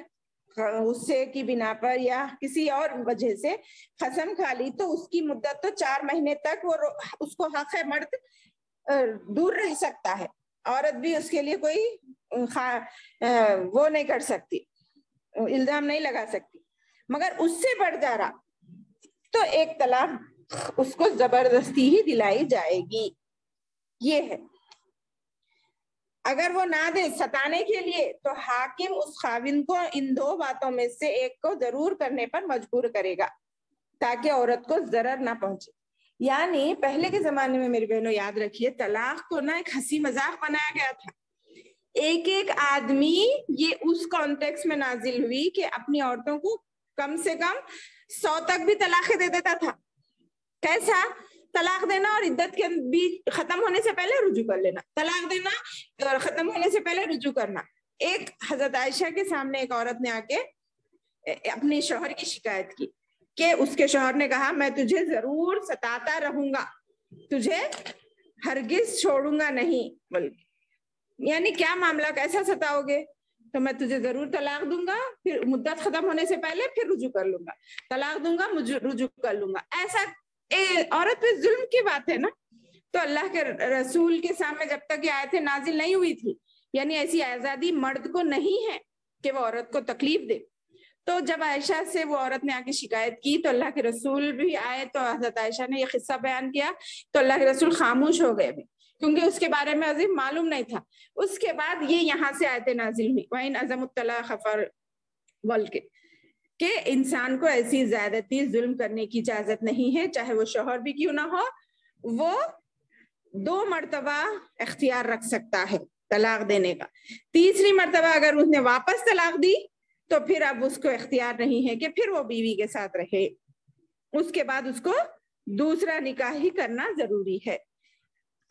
غصے کی بنا پر یا کسی اور وجہ سے قسم کھا لی تو اس کی مدت تو 4 مہینے تک وہ اس کو حق ہے مرد دور رہ سکتا ہے. عورت بھی اس کے لیے کوئی وہ نہیں کر سکتی، الزام نہیں لگا سکتی. مگر اس سے بڑھ جا رہا تو 1 طلاق اس کو زبردستی ہی دلائی جائے گی. یہ ہے. اگر وہ نہ دے ستانے کے لیے تو حاکم اس خاوند کو ان 2 باتوں میں سے ایک کو ضرور کرنے پر مجبور کرے گا تاکہ عورت کو ضرر نہ پہنچے. یعنی پہلے کے زمانے میں میری بہنوں یاد رکھیے طلاق کو نا ایک ہنسی مذاق بنایا گیا تھا. ایک آدمی یہ اس کانٹیکس میں نازل ہوئی کہ اپنی عورتوں کو کم سے کم 100 تک بھی طلاقیں دے دیتا تھا. کیسا؟ طلاق دینا اور عدت کے بیچ ختم ہونے سے پہلے رجوع کر لینا، طلاق دینا اور ختم ہونے سے پہلے رجوع کرنا. ایک حضرت عائشہ کے سامنے ایک عورت نے آ کے اپنے شوہر کی شکایت کی کہ اس کے شوہر نے کہا میں تجھے ضرور ستاتا رہوں گا، تجھے ہرگز چھوڑوں گا نہیں. بلکہ یعنی کیا معاملہ، کیسا ستاؤ گے؟ تو میں تجھے ضرور طلاق دوں گا، پھر مدت ختم ہونے سے پہلے پھر رجوع کر لوں گا، طلاق دوں گا رجوع کر لوں گا. ایسا عورت پہ ظلم کی بات ہے نا. تو اللہ کے رسول کے سامنے جب تک یہ آیتیں نازل نہیں ہوئی تھی، یعنی ایسی آزادی مرد کو نہیں ہے کہ وہ عورت کو تکلیف دے. تو جب عائشہ سے وہ عورت نے آ کے شکایت کی تو اللہ کے رسول بھی آئے تو حضرت عائشہ نے یہ قصہ بیان کیا تو اللہ کے رسول خاموش ہو گئے کیونکہ اس کے بارے میں عظیم معلوم نہیں تھا. اس کے بعد یہ یہاں سے آیتیں نازل ہوئی وَإِنْ عَزَمُ الطَّلَاقَ بلکہ کہ انسان کو ایسی زیادتی ظلم کرنے کی اجازت نہیں ہے، چاہے وہ شوہر بھی کیوں نہ ہو. وہ 2 مرتبہ اختیار رکھ سکتا ہے طلاق دینے کا. تیسری مرتبہ اگر اس نے واپس طلاق دی تو پھر اب اس کو اختیار نہیں ہے کہ پھر وہ بیوی کے ساتھ رہے، اس کے بعد اس کو دوسرا نکاح ہی کرنا ضروری ہے۔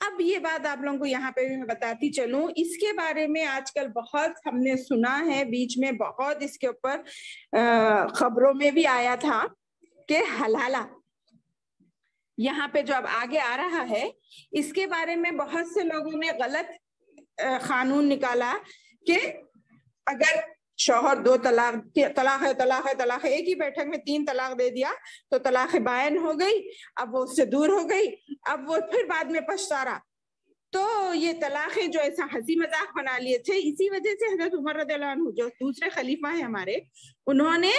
اب یہ بات آپ لوگوں کو یہاں پہ بھی میں بتاتی چلوں، اس کے بارے میں آج کل بہت ہم نے سنا ہے، بیچ میں بہت اس کے اوپر خبروں میں بھی آیا تھا کہ حلالہ یہاں پہ جو اب آگے آ رہا ہے، اس کے بارے میں بہت سے لوگوں نے غلط قانون نکالا کہ اگر شوہر 2 طلاق ہے ایک ہی بیٹھک میں 3 طلاق دے دیا تو طلاق بائن ہو گئی، اب وہ اس سے دور ہو گئی، اب وہ پھر بعد میں پچھتارا۔ تو یہ طلاقیں جو ایسا ہنسی مذاق بنا لیے تھے، اسی وجہ سے حضرت عمر رضی اللہ عنہ جو دوسرے خلیفہ ہیں ہمارے، انہوں نے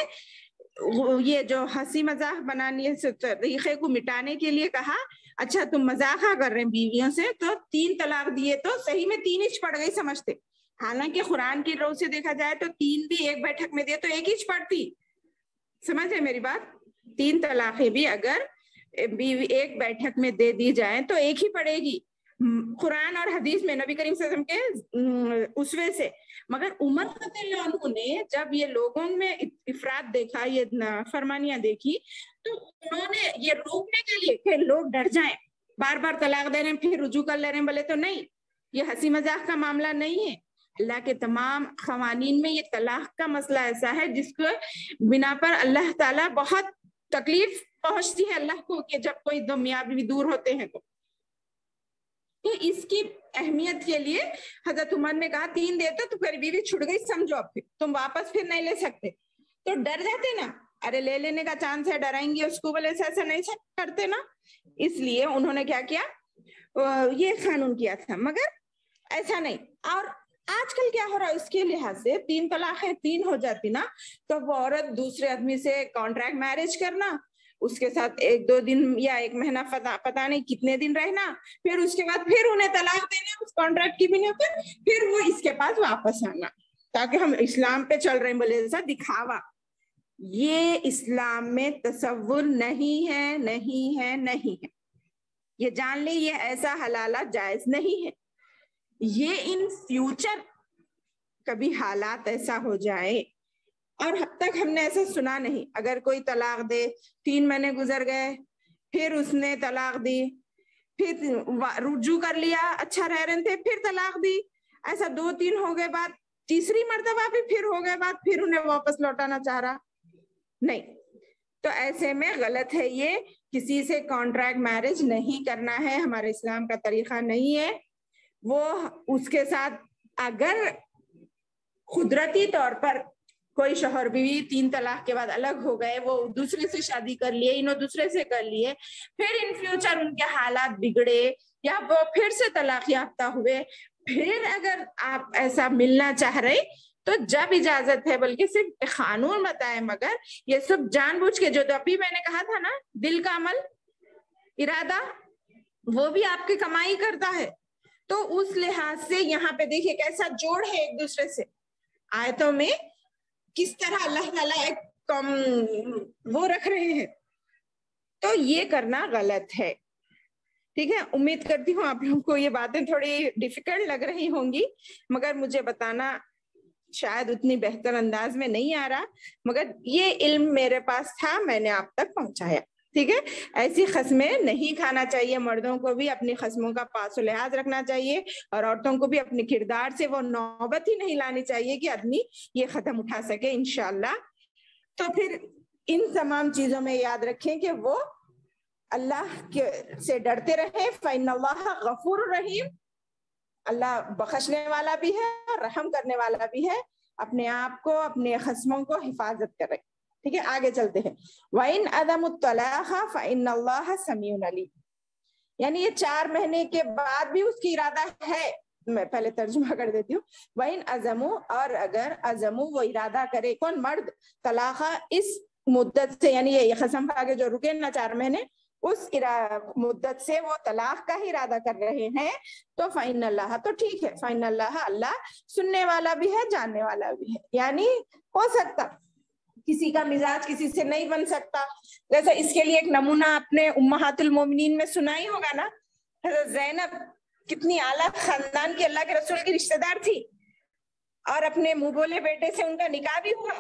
یہ جو ہنسی مذاق بنانے سے طریقے کو مٹانے کے لیے کہا اچھا تم مذاق کر رہے ہیں بیویوں سے، تو 3 طلاق دیے تو صحیح میں 3 انچ پڑ گئی سمجھتے، حالانکہ قرآن کی رو سے دیکھا جائے تو 3 بھی ایک بیٹھک میں دیے تو 1 انچ پڑتی، سمجھ ہے میری بات؟ 3 طلاقیں بھی اگر بیوی ایک بیٹھک میں دے دی جائیں تو 1 ہی پڑے گی قرآن اور حدیث میں نبی کریم صلی اللہ علیہ وسلم کے اسوے سے۔ مگر عمر رضی اللہ عنہ نے جب یہ لوگوں میں افراد دیکھا، یہ فرمانیاں دیکھی، تو انہوں نے یہ روکنے کے لیے کہ لوگ ڈر جائیں، بار بار طلاق دے رہے ہیں پھر رجوع کر لے رہے ہیں، بولے تو نہیں، یہ ہنسی مذاق کا معاملہ نہیں ہے، اللہ کے تمام قوانین میں یہ طلاق کا مسئلہ ایسا ہے جس کو بنا پر اللہ تعالیٰ بہت تکلیف پہنچتی ہے اللہ کو کہ جب کوئی دو میاں بیوی دور ہوتے ہیں تو اس کی اہمیت کے لیے حضرت عمر نے کہا 3 دیتے تو پھر بیوی چھڑ گئی سمجھو، اب پھر تم واپس پھر نہیں لے سکتے، تو ڈر جاتے نا، ارے لے لینے کا چانس ہے، ڈرائیں گے اس کو، بولے ایسا نہیں کرتے نا، اس لیے انہوں نے کیا کیا، یہ قانون کیا تھا۔ مگر ایسا نہیں، اور آج کل کیا ہو رہا ہے اس کے لحاظ سے 3 طلاقیں 3 ہو جاتی نا تو وہ عورت دوسرے آدمی سے کانٹریکٹ میرج کرنا، اس کے ساتھ 1-2 دن یا 1 مہینہ پتا نہیں کتنے دن رہنا، پھر اس کے بعد پھر انہیں طلاق دینا اس کانٹریکٹ کی بنا پر، پھر وہ اس کے پاس واپس آنا، تاکہ ہم اسلام پہ چل رہے ہیں بولے ایسا دکھاوا۔ یہ اسلام میں تصور نہیں ہے، نہیں ہے، نہیں ہے، یہ جان لیں، یہ ایسا حلالہ جائز نہیں ہے۔ یہ ان فیوچر کبھی حالات ایسا ہو جائے، اور اب تک ہم نے ایسا سنا نہیں، اگر کوئی طلاق دے 3 مہینے گزر گئے پھر اس نے طلاق دی، پھر رجوع کر لیا، اچھا رہ رہے تھے پھر طلاق دی، ایسا 2-3 ہو گئے بعد تیسری مرتبہ بھی پھر ہو گئے بعد پھر انہیں واپس لوٹانا چاہ رہا، نہیں، تو ایسے میں غلط ہے، یہ کسی سے کانٹریکٹ میرج نہیں کرنا ہے، ہمارے اسلام کا طریقہ نہیں ہے۔ وہ اس کے ساتھ اگر قدرتی طور پر کوئی شوہر بیوی 3 طلاق کے بعد الگ ہو گئے، وہ دوسرے سے شادی کر لیے، انہوں دوسرے سے کر لیے، پھر ان فیوچر ان کے حالات بگڑے یا وہ پھر سے طلاق یافتہ ہوئے، پھر اگر آپ ایسا ملنا چاہ رہے تو جب اجازت ہے، بلکہ صرف قانون بتائے، مگر یہ سب جان بوجھ کے، جو ابھی میں نے کہا تھا نا دل کا عمل ارادہ وہ بھی آپ کی کمائی کرتا ہے، تو اس لحاظ سے یہاں پہ دیکھیے کیسا جوڑ ہے ایک دوسرے سے، آیتوں میں کس طرح اللہ تعالیٰ ایک وہ رکھ رہے ہیں، تو یہ کرنا غلط ہے، ٹھیک ہے۔ امید کرتی ہوں آپ لوگوں کو یہ باتیں تھوڑی ڈیفیکلٹ لگ رہی ہوں گی، مگر مجھے بتانا شاید اتنی بہتر انداز میں نہیں آ رہا، مگر یہ علم میرے پاس تھا، میں نے آپ تک پہنچایا، ٹھیک ہے۔ ایسی قسمیں نہیں کھانا چاہیے، مردوں کو بھی اپنی قسموں کا پاس و لحاظ رکھنا چاہیے، اور عورتوں کو بھی اپنے کردار سے وہ نوبت ہی نہیں لانی چاہیے کہ آدمی یہ قدم اٹھا سکے انشاءاللہ۔ تو پھر ان تمام چیزوں میں یاد رکھیں کہ وہ اللہ سے ڈرتے رہے، فإن اللہ غفور رحیم، اللہ بخشنے والا بھی ہے اور رحم کرنے والا بھی ہے، اپنے آپ کو اپنے خصموں کو حفاظت کرے، ٹھیک ہے۔ آگے چلتے ہیں، وَإِنْ عَدَمُ الطَّلَاقَ فَإِنَّ اللَّهَ سَمِيعٌ عَلِيمٌ، یعنی یہ 4 مہینے کے بعد بھی اس کی ارادہ ہے، میں پہلے ترجمہ کر دیتی ہوں، وَإِنْ عَزَمُوا، اور اگر عزمو وہ ارادہ کرے، کون؟ مرد، طلاق اس مدت سے، یعنی یہ قسم کھا کے جو رکے نا 4 مہینے، اس مدت سے وہ طلاق کا ہی ارادہ کر رہے ہیں، تو فَإِنَّ اللَّهَ، تو ٹھیک ہے، فَإِنَّ اللَّهَ، اللہ سننے والا بھی ہے، جاننے والا بھی ہے، یعنی ہو سکتا کسی کا مزاج کسی سے نہیں بن سکتا، جیسا اس کے لیے ایک نمونہ اپنے امہات المومنین میں سنا ہی ہوگا نا، حضرت زینب کتنی اعلیٰ خاندان کی اللہ کے رسول کی رشتہ دار تھی، اور اپنے منہ بولے بیٹے سے ان کا نکاح بھی ہوا،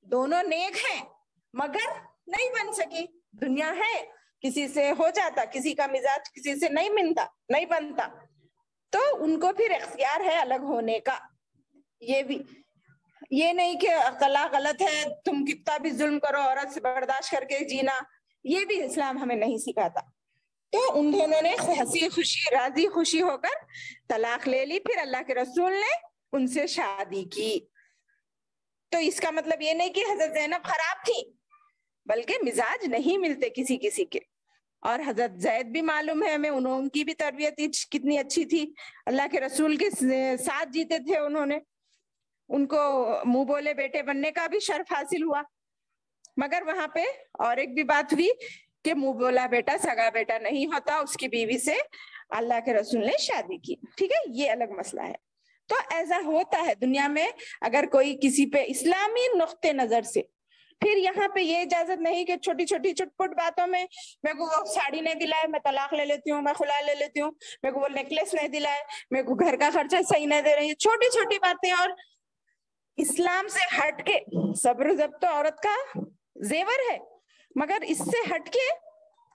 دونوں نیک ہیں مگر نہیں بن سکی. دنیا ہے، کسی سے ہو جاتا، کسی کا مزاج کسی سے نہیں بنتا، تو ان کو پھر اختیار ہے الگ ہونے کا. یہ بھی یہ نہیں کہ طلاق غلط ہے، تم کتنا بھی ظلم کرو عورت سے برداشت کر کے جینا، یہ بھی اسلام ہمیں نہیں سکھاتا. تو ان دونوں نے ہنسی خوشی راضی خوشی ہو کر طلاق لے لی. پھر اللہ کے رسول نے ان سے شادی کی. تو اس کا مطلب یہ نہیں کہ حضرت زینب خراب تھی، بلکہ مزاج نہیں ملتے کسی کسی کے. اور حضرت زید بھی معلوم ہے ہمیں، ان کی بھی تربیت کتنی اچھی تھی، اللہ کے رسول کے ساتھ جیتے تھے انہوں نے، ان کو منہ بولے بیٹے بننے کا بھی شرف حاصل ہوا. مگر وہاں پہ اور ایک بھی بات ہوئی کہ منہ بولا بیٹا سگا بیٹا نہیں ہوتا، اس کی بیوی سے اللہ کے رسول نے شادی کی. ٹھیک ہے، یہ الگ مسئلہ ہے. تو ایسا ہوتا ہے دنیا میں، اگر کوئی کسی پہ اسلامی نقطے نظر سے. پھر یہاں پہ یہ اجازت نہیں کہ چھوٹی چھوٹی چٹ پٹ باتوں میں میرے کو وہ ساڑی نہیں دلائے میں طلاق لے لیتی ہوں، میں خلا لے لیتی ہوں، میرے کو وہ نیکلیس نہیں دلائے، میرے کو گھر کا خرچہ صحیح نہیں دے رہی ہے، چھوٹی چھوٹی باتیں. اور اسلام سے ہٹ کے صبر و ضبط تو عورت کا زیور ہے، مگر اس سے ہٹ کے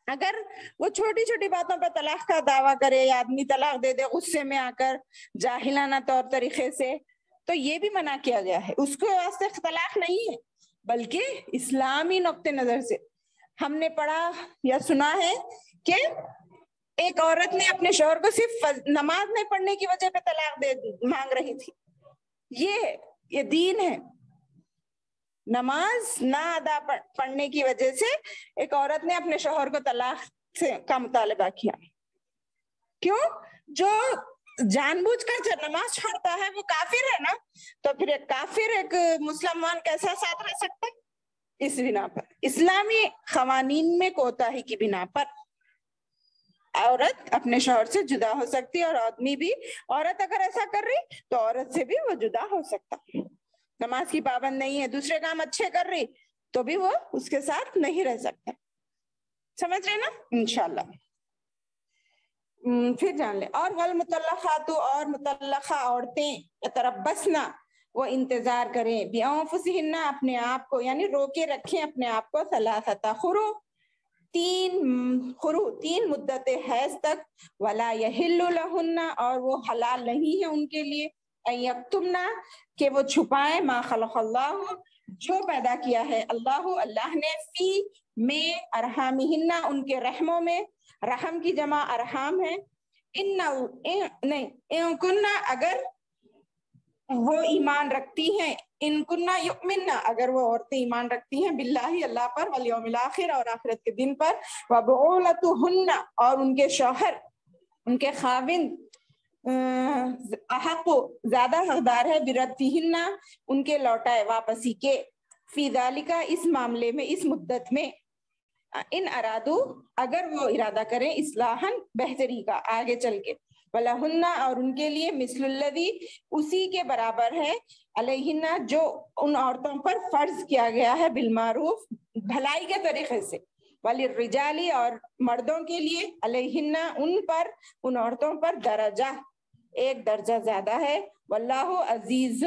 اگر وہ چھوٹی چھوٹی باتوں پہ طلاق کا دعویٰ کرے یا آدمی طلاق دے دے غصے میں آ کر جاہلانہ طور طریقے سے، تو یہ بھی منع کیا گیا ہے. اس کے واسطے طلاق نہیں ہے، بلکہ اسلامی نقطے نظر سے ہم نے پڑھا یا سنا ہے کہ ایک عورت نے اپنے شوہر کو صرف نماز نہیں پڑھنے کی وجہ پہ طلاق مانگ رہی تھی. یہ دین ہے. نماز نہ ادا پڑھنے کی وجہ سے ایک عورت نے اپنے شوہر کو طلاق کا مطالبہ کیا. کیوں؟ جو جان بوجھ کر نماز چھوڑتا ہے وہ کافر ہے نا، تو پھر ایک کافر ایک مسلمان کیسا ساتھ رہ سکتا ہے؟ اس بنا پر اسلامی قوانین میں کوتاہی کی بنا پر عورت اپنے شوہر سے جدا ہو سکتی ہے، اور آدمی بھی، عورت اگر ایسا کر رہی تو عورت سے بھی وہ جدا ہو سکتا. نماز کی پابند نہیں ہے، دوسرے کام اچھے کر رہی تو بھی وہ اس کے ساتھ نہیں رہ سکتا. سمجھ رہے نا؟ انشاءاللہ. پھر جان لیں. اور والمطلقات، اور مطلقہ عورتیں، یتربصن، وہ انتظار کریں، بانفسہن، اپنے آپ کو، یعنی روکے رکھیں اپنے آپ کو، ثلاثۃ قروء، تین مدت حیض تک، ولا یحل لہن، اور وہ حلال نہیں ہے ان کے لیے، ان یکتمن، کہ وہ چھپائیں، ما خلق اللہ، جو پیدا کیا ہے اللہ نے، فی، میں، ارحامہن، ان کے رحموں میں. رحم کی جمع ارحام ہے. ان کننا، اگر وہ ایمان رکھتی ہیں، ان کننا یؤمنن، اگر وہ عورتیں ایمان رکھتی ہیں، باللہ، اللہ پر، والیوم الاخر، اور آخرت کے دن پر، وبعولتہن، اور ان کے شوہر، ان کے خاوند، احق، زیادہ حقدار ہے، برتہن، ان کے لوٹائے واپسی کے، فی ذالک، اس معاملے میں، اس مدت میں، ان ارادو، اگر وہ ارادہ کریں، اصلاحاً، بہتری کا، آگے چل کے، ولہن، اور ان کے لیے، مثل الذی، اسی کے برابر ہے، علیہن، جو ان عورتوں پر فرض کیا گیا ہے، بالمعروف، بھلائی کے طریقے سے، وللرجال، اور مردوں کے لیے، علیہن، ان پر، ان عورتوں پر، درجہ، ایک درجہ زیادہ ہے، واللہ عزیز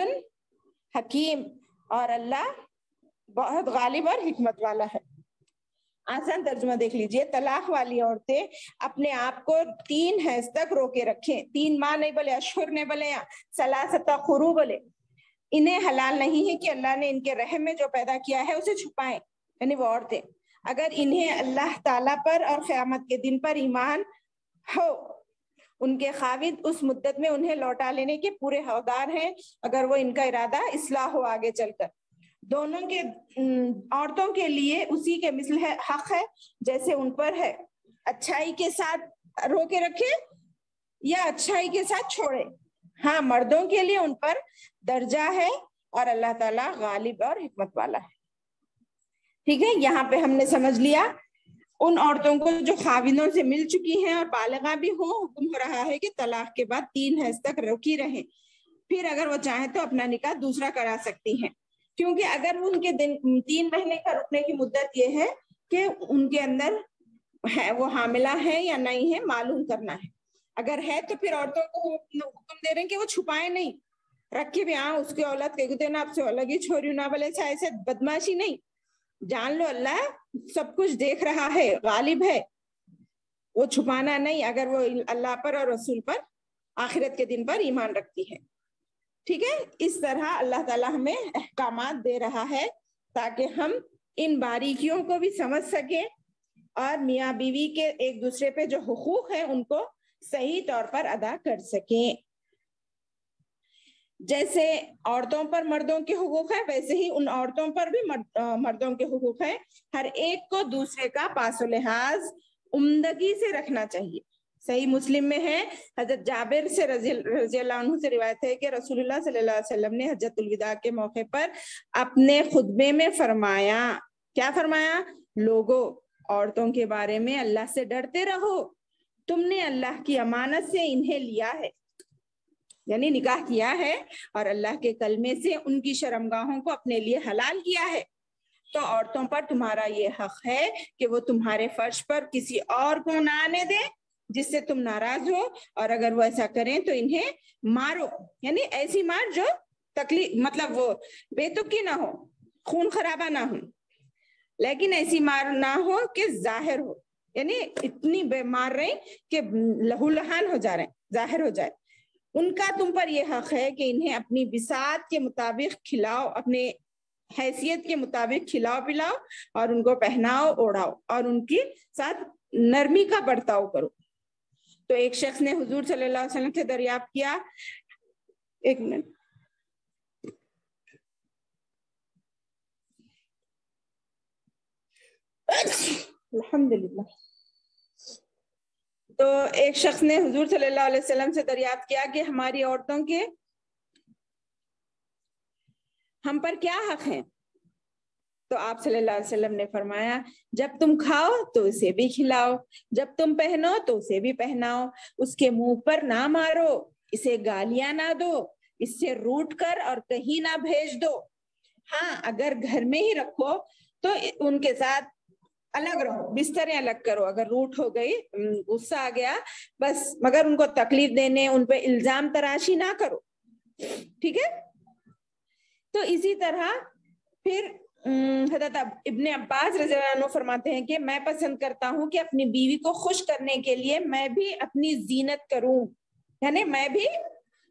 حکیم، اور اللہ بہت غالب اور حکمت والا ہے. آسان ترجمہ دیکھ لیجئے. طلاق والی عورتیں اپنے آپ کو 3 حیض تک روکے رکھیں. 3 ماہ نہیں بولے، اشہر نہیں بولے، یا ثلاثۃ قروء بولے. انہیں حلال نہیں ہے کہ اللہ نے ان کے رحم میں جو پیدا کیا ہے اسے چھپائیں، یعنی وہ عورتیں. اگر انہیں اللہ تعالیٰ پر اور قیامت کے دن پر ایمان ہو، ان کے خاوند اس مدت میں انہیں لوٹا لینے کے پورے حقدار ہیں، اگر وہ ان کا ارادہ اصلاح ہو آگے چل کر. دونوں کے عورتوں کے لیے اسی کے مثل ہے، حق ہے جیسے ان پر ہے. اچھائی کے ساتھ روکے رکھے یا اچھائی کے ساتھ چھوڑے. ہاں، مردوں کے لیے ان پر درجہ ہے، اور اللہ تعالیٰ غالب اور حکمت والا ہے. ٹھیک ہے، یہاں پہ ہم نے سمجھ لیا ان عورتوں کو جو خاوندوں سے مل چکی ہیں اور بالغاں بھی ہوں، حکم ہو رہا ہے کہ طلاق کے بعد 3 حیض تک روکی رہیں، پھر اگر وہ چاہیں تو اپنا نکاح دوسرا کرا سکتی ہیں. کیونکہ اگر ان کے 3 مہینے کا رکنے کی مدت یہ ہے کہ ان کے اندر ہے وہ حاملہ ہے یا نہیں ہے معلوم کرنا ہے. اگر ہے تو پھر عورتوں کو حکم دے رہے ہیں کہ وہ چھپائیں نہیں، رکھ کے بھی ہاں اس کی اولاد کہتے نا آپ سے الگ ہی چھوڑی نہ بولے ایسے بدماشی نہیں. جان لو اللہ سب کچھ دیکھ رہا ہے, غالب ہے, وہ چھپانا نہیں اگر وہ اللہ پر اور رسول پر آخرت کے دن پر ایمان رکھتی ہے. ٹھیک ہے, اس طرح اللہ تعالیٰ ہمیں احکامات دے رہا ہے تاکہ ہم ان باریکیوں کو بھی سمجھ سکیں اور میاں بیوی کے ایک دوسرے پہ جو حقوق ہیں ان کو صحیح طور پر ادا کر سکیں. جیسے عورتوں پر مردوں کے حقوق ہے ویسے ہی ان عورتوں پر بھی مردوں کے حقوق ہیں. ہر ایک کو دوسرے کا پاس و لحاظ عمدگی سے رکھنا چاہیے. صحیح مسلم میں ہے, حضرت جابر سے رضی اللہ عنہ سے روایت ہے کہ رسول اللہ صلی اللہ علیہ وسلم نے حجۃ الوداع کے موقع پر اپنے خطبے میں فرمایا, کیا فرمایا؟ لوگوں عورتوں کے بارے میں اللہ سے ڈرتے رہو, تم نے اللہ کی امانت سے انہیں لیا ہے, یعنی نکاح کیا ہے اور اللہ کے کلمے سے ان کی شرمگاہوں کو اپنے لیے حلال کیا ہے, تو عورتوں پر تمہارا یہ حق ہے کہ وہ تمہارے فرش پر کسی اور کو نہ آنے دے جس سے تم ناراض ہو, اور اگر وہ ایسا کریں تو انہیں مارو, یعنی ایسی مار جو تکلیف مطلب وہ بے تکی نہ ہو, خون خرابہ نہ ہو, لیکن ایسی مار نہ ہو کہ ظاہر ہو, یعنی اتنی بے مار رہے کہ لہو لہان ہو جا رہے ہیں, ظاہر ہو جائے. ان کا تم پر یہ حق ہے کہ انہیں اپنی بساط کے مطابق کھلاؤ, اپنے حیثیت کے مطابق کھلاؤ پلاؤ اور ان کو پہناؤ اوڑھاؤ اور ان کے ساتھ نرمی کا برتاؤ کرو. تو ایک شخص نے حضور صلی اللہ علیہ وسلم سے دریافت کیا, ایک منٹ, الحمدللہ. تو ایک شخص نے حضور صلی اللہ علیہ وسلم سے دریافت کیا کہ ہماری عورتوں کے ہم پر کیا حق ہیں؟ تو آپ صلی اللہ علیہ وسلم نے فرمایا, جب تم کھاؤ تو اسے بھی کھلاؤ, جب تم پہنو تو اسے بھی پہناؤ, اس کے منہ پر نہ مارو, اسے گالیاں نہ دو, اس سے روٹ کر اور کہیں نہ بھیج دو. ہاں اگر گھر میں ہی رکھو تو ان کے ساتھ الگ رہو, بستریں الگ کرو, اگر روٹ ہو گئی غصہ آ گیا بس, مگر ان کو تکلیف دینے ان پہ الزام تراشی نہ کرو. ٹھیک ہے, تو اسی طرح پھر حضرت ابن عباس رضی اللہ عنہ فرماتے ہیں کہ میں پسند کرتا ہوں کہ اپنی بیوی کو خوش کرنے کے لیے میں بھی اپنی زینت کروں, یعنی میں بھی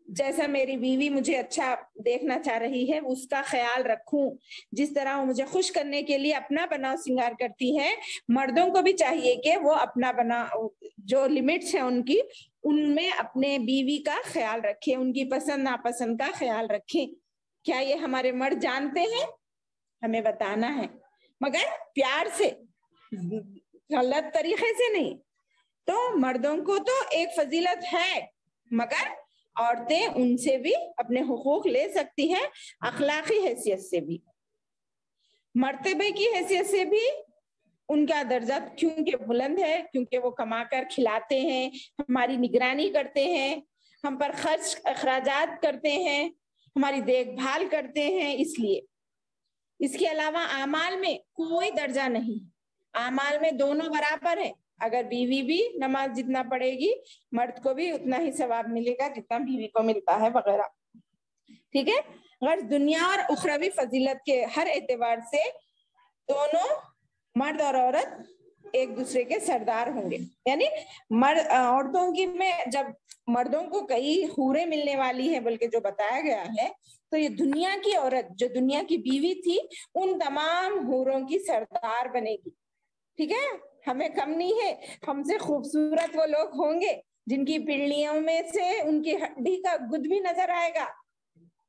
جیسا میری بیوی مجھے اچھا دیکھنا چاہ رہی ہے اس کا خیال رکھوں, جس طرح وہ مجھے خوش کرنے کے لیے اپنا بناؤ سنگار کرتی ہے, مردوں کو بھی چاہیے کہ وہ اپنا بناؤ جو لمٹس ہیں ان کی, ان میں اپنے بیوی کا خیال رکھیں, ان کی پسند ناپسند کا خیال رکھیں. کیا یہ ہمارے مرد جانتے ہیں؟ ہمیں بتانا ہے, مگر پیار سے, غلط طریقے سے نہیں. تو مردوں کو تو ایک فضیلت ہے, مگر عورتیں ان سے بھی اپنے حقوق لے سکتی ہیں, اخلاقی حیثیت سے بھی, مرتبے کی حیثیت سے بھی ان کا درجہ کیونکہ بلند ہے, کیونکہ وہ کما کر کھلاتے ہیں, ہماری نگرانی کرتے ہیں, ہم پر خرچ اخراجات کرتے ہیں, ہماری دیکھ بھال کرتے ہیں, اس لیے. اس کے علاوہ اعمال میں کوئی درجہ نہیں, اعمال میں دونوں برابر ہیں, اگر بیوی بھی نماز جتنا پڑھے گی مرد کو بھی اتنا ہی ثواب ملے گا جتنا بیوی کو ملتا ہے وغیرہ. ٹھیک ہے, غرض دنیا اور اخروی فضیلت کے ہر اعتبار سے دونوں مرد اور عورت ایک دوسرے کے سردار ہوں گے. یعنی عورتوں کی میں جب مردوں کو کئی حوریں ملنے والی ہیں بلکہ جو بتایا گیا ہے, تو یہ دنیا کی عورت جو دنیا کی بیوی تھی ان تمام حوروں کی سردار بنے گی. ٹھیک ہے, ہمیں کم نہیں ہے, ہم سے خوبصورت وہ لوگ ہوں گے جن کی پنڈلیوں میں سے ان کی ہڈی کا گد بھی نظر آئے گا,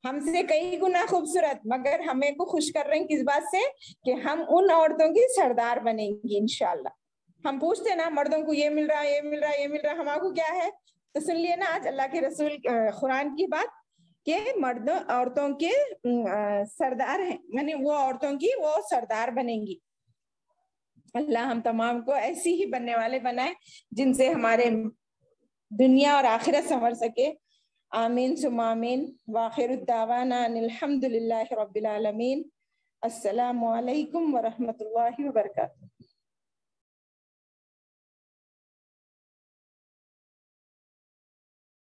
ہم سے کئی گنا خوبصورت, مگر ہمیں کو خوش کر رہے ہیں کس بات سے کہ ہم ان عورتوں کی سردار بنیں گی انشاءاللہ. ہم پوچھتے نا مردوں کو یہ مل رہا ہے, یہ مل رہا ہے, یہ مل رہا ہے, ہمارے کو کیا ہے؟ تو سن لیے نا آج اللہ کے رسول قرآن کی بات کہ مردوں عورتوں کے سردار ہیں, یعنی وہ عورتوں کی وہ سردار بنیں گی. اللہ ہم تمام کو ایسی ہی بننے والے بنائے جن سے ہمارے دنیا اور آخرت سنور سکے. آمین ثم آمین. وآخر الدعوانا ان الحمد للہ رب العالمین. السلام علیکم ورحمۃ اللہ وبرکاتہ.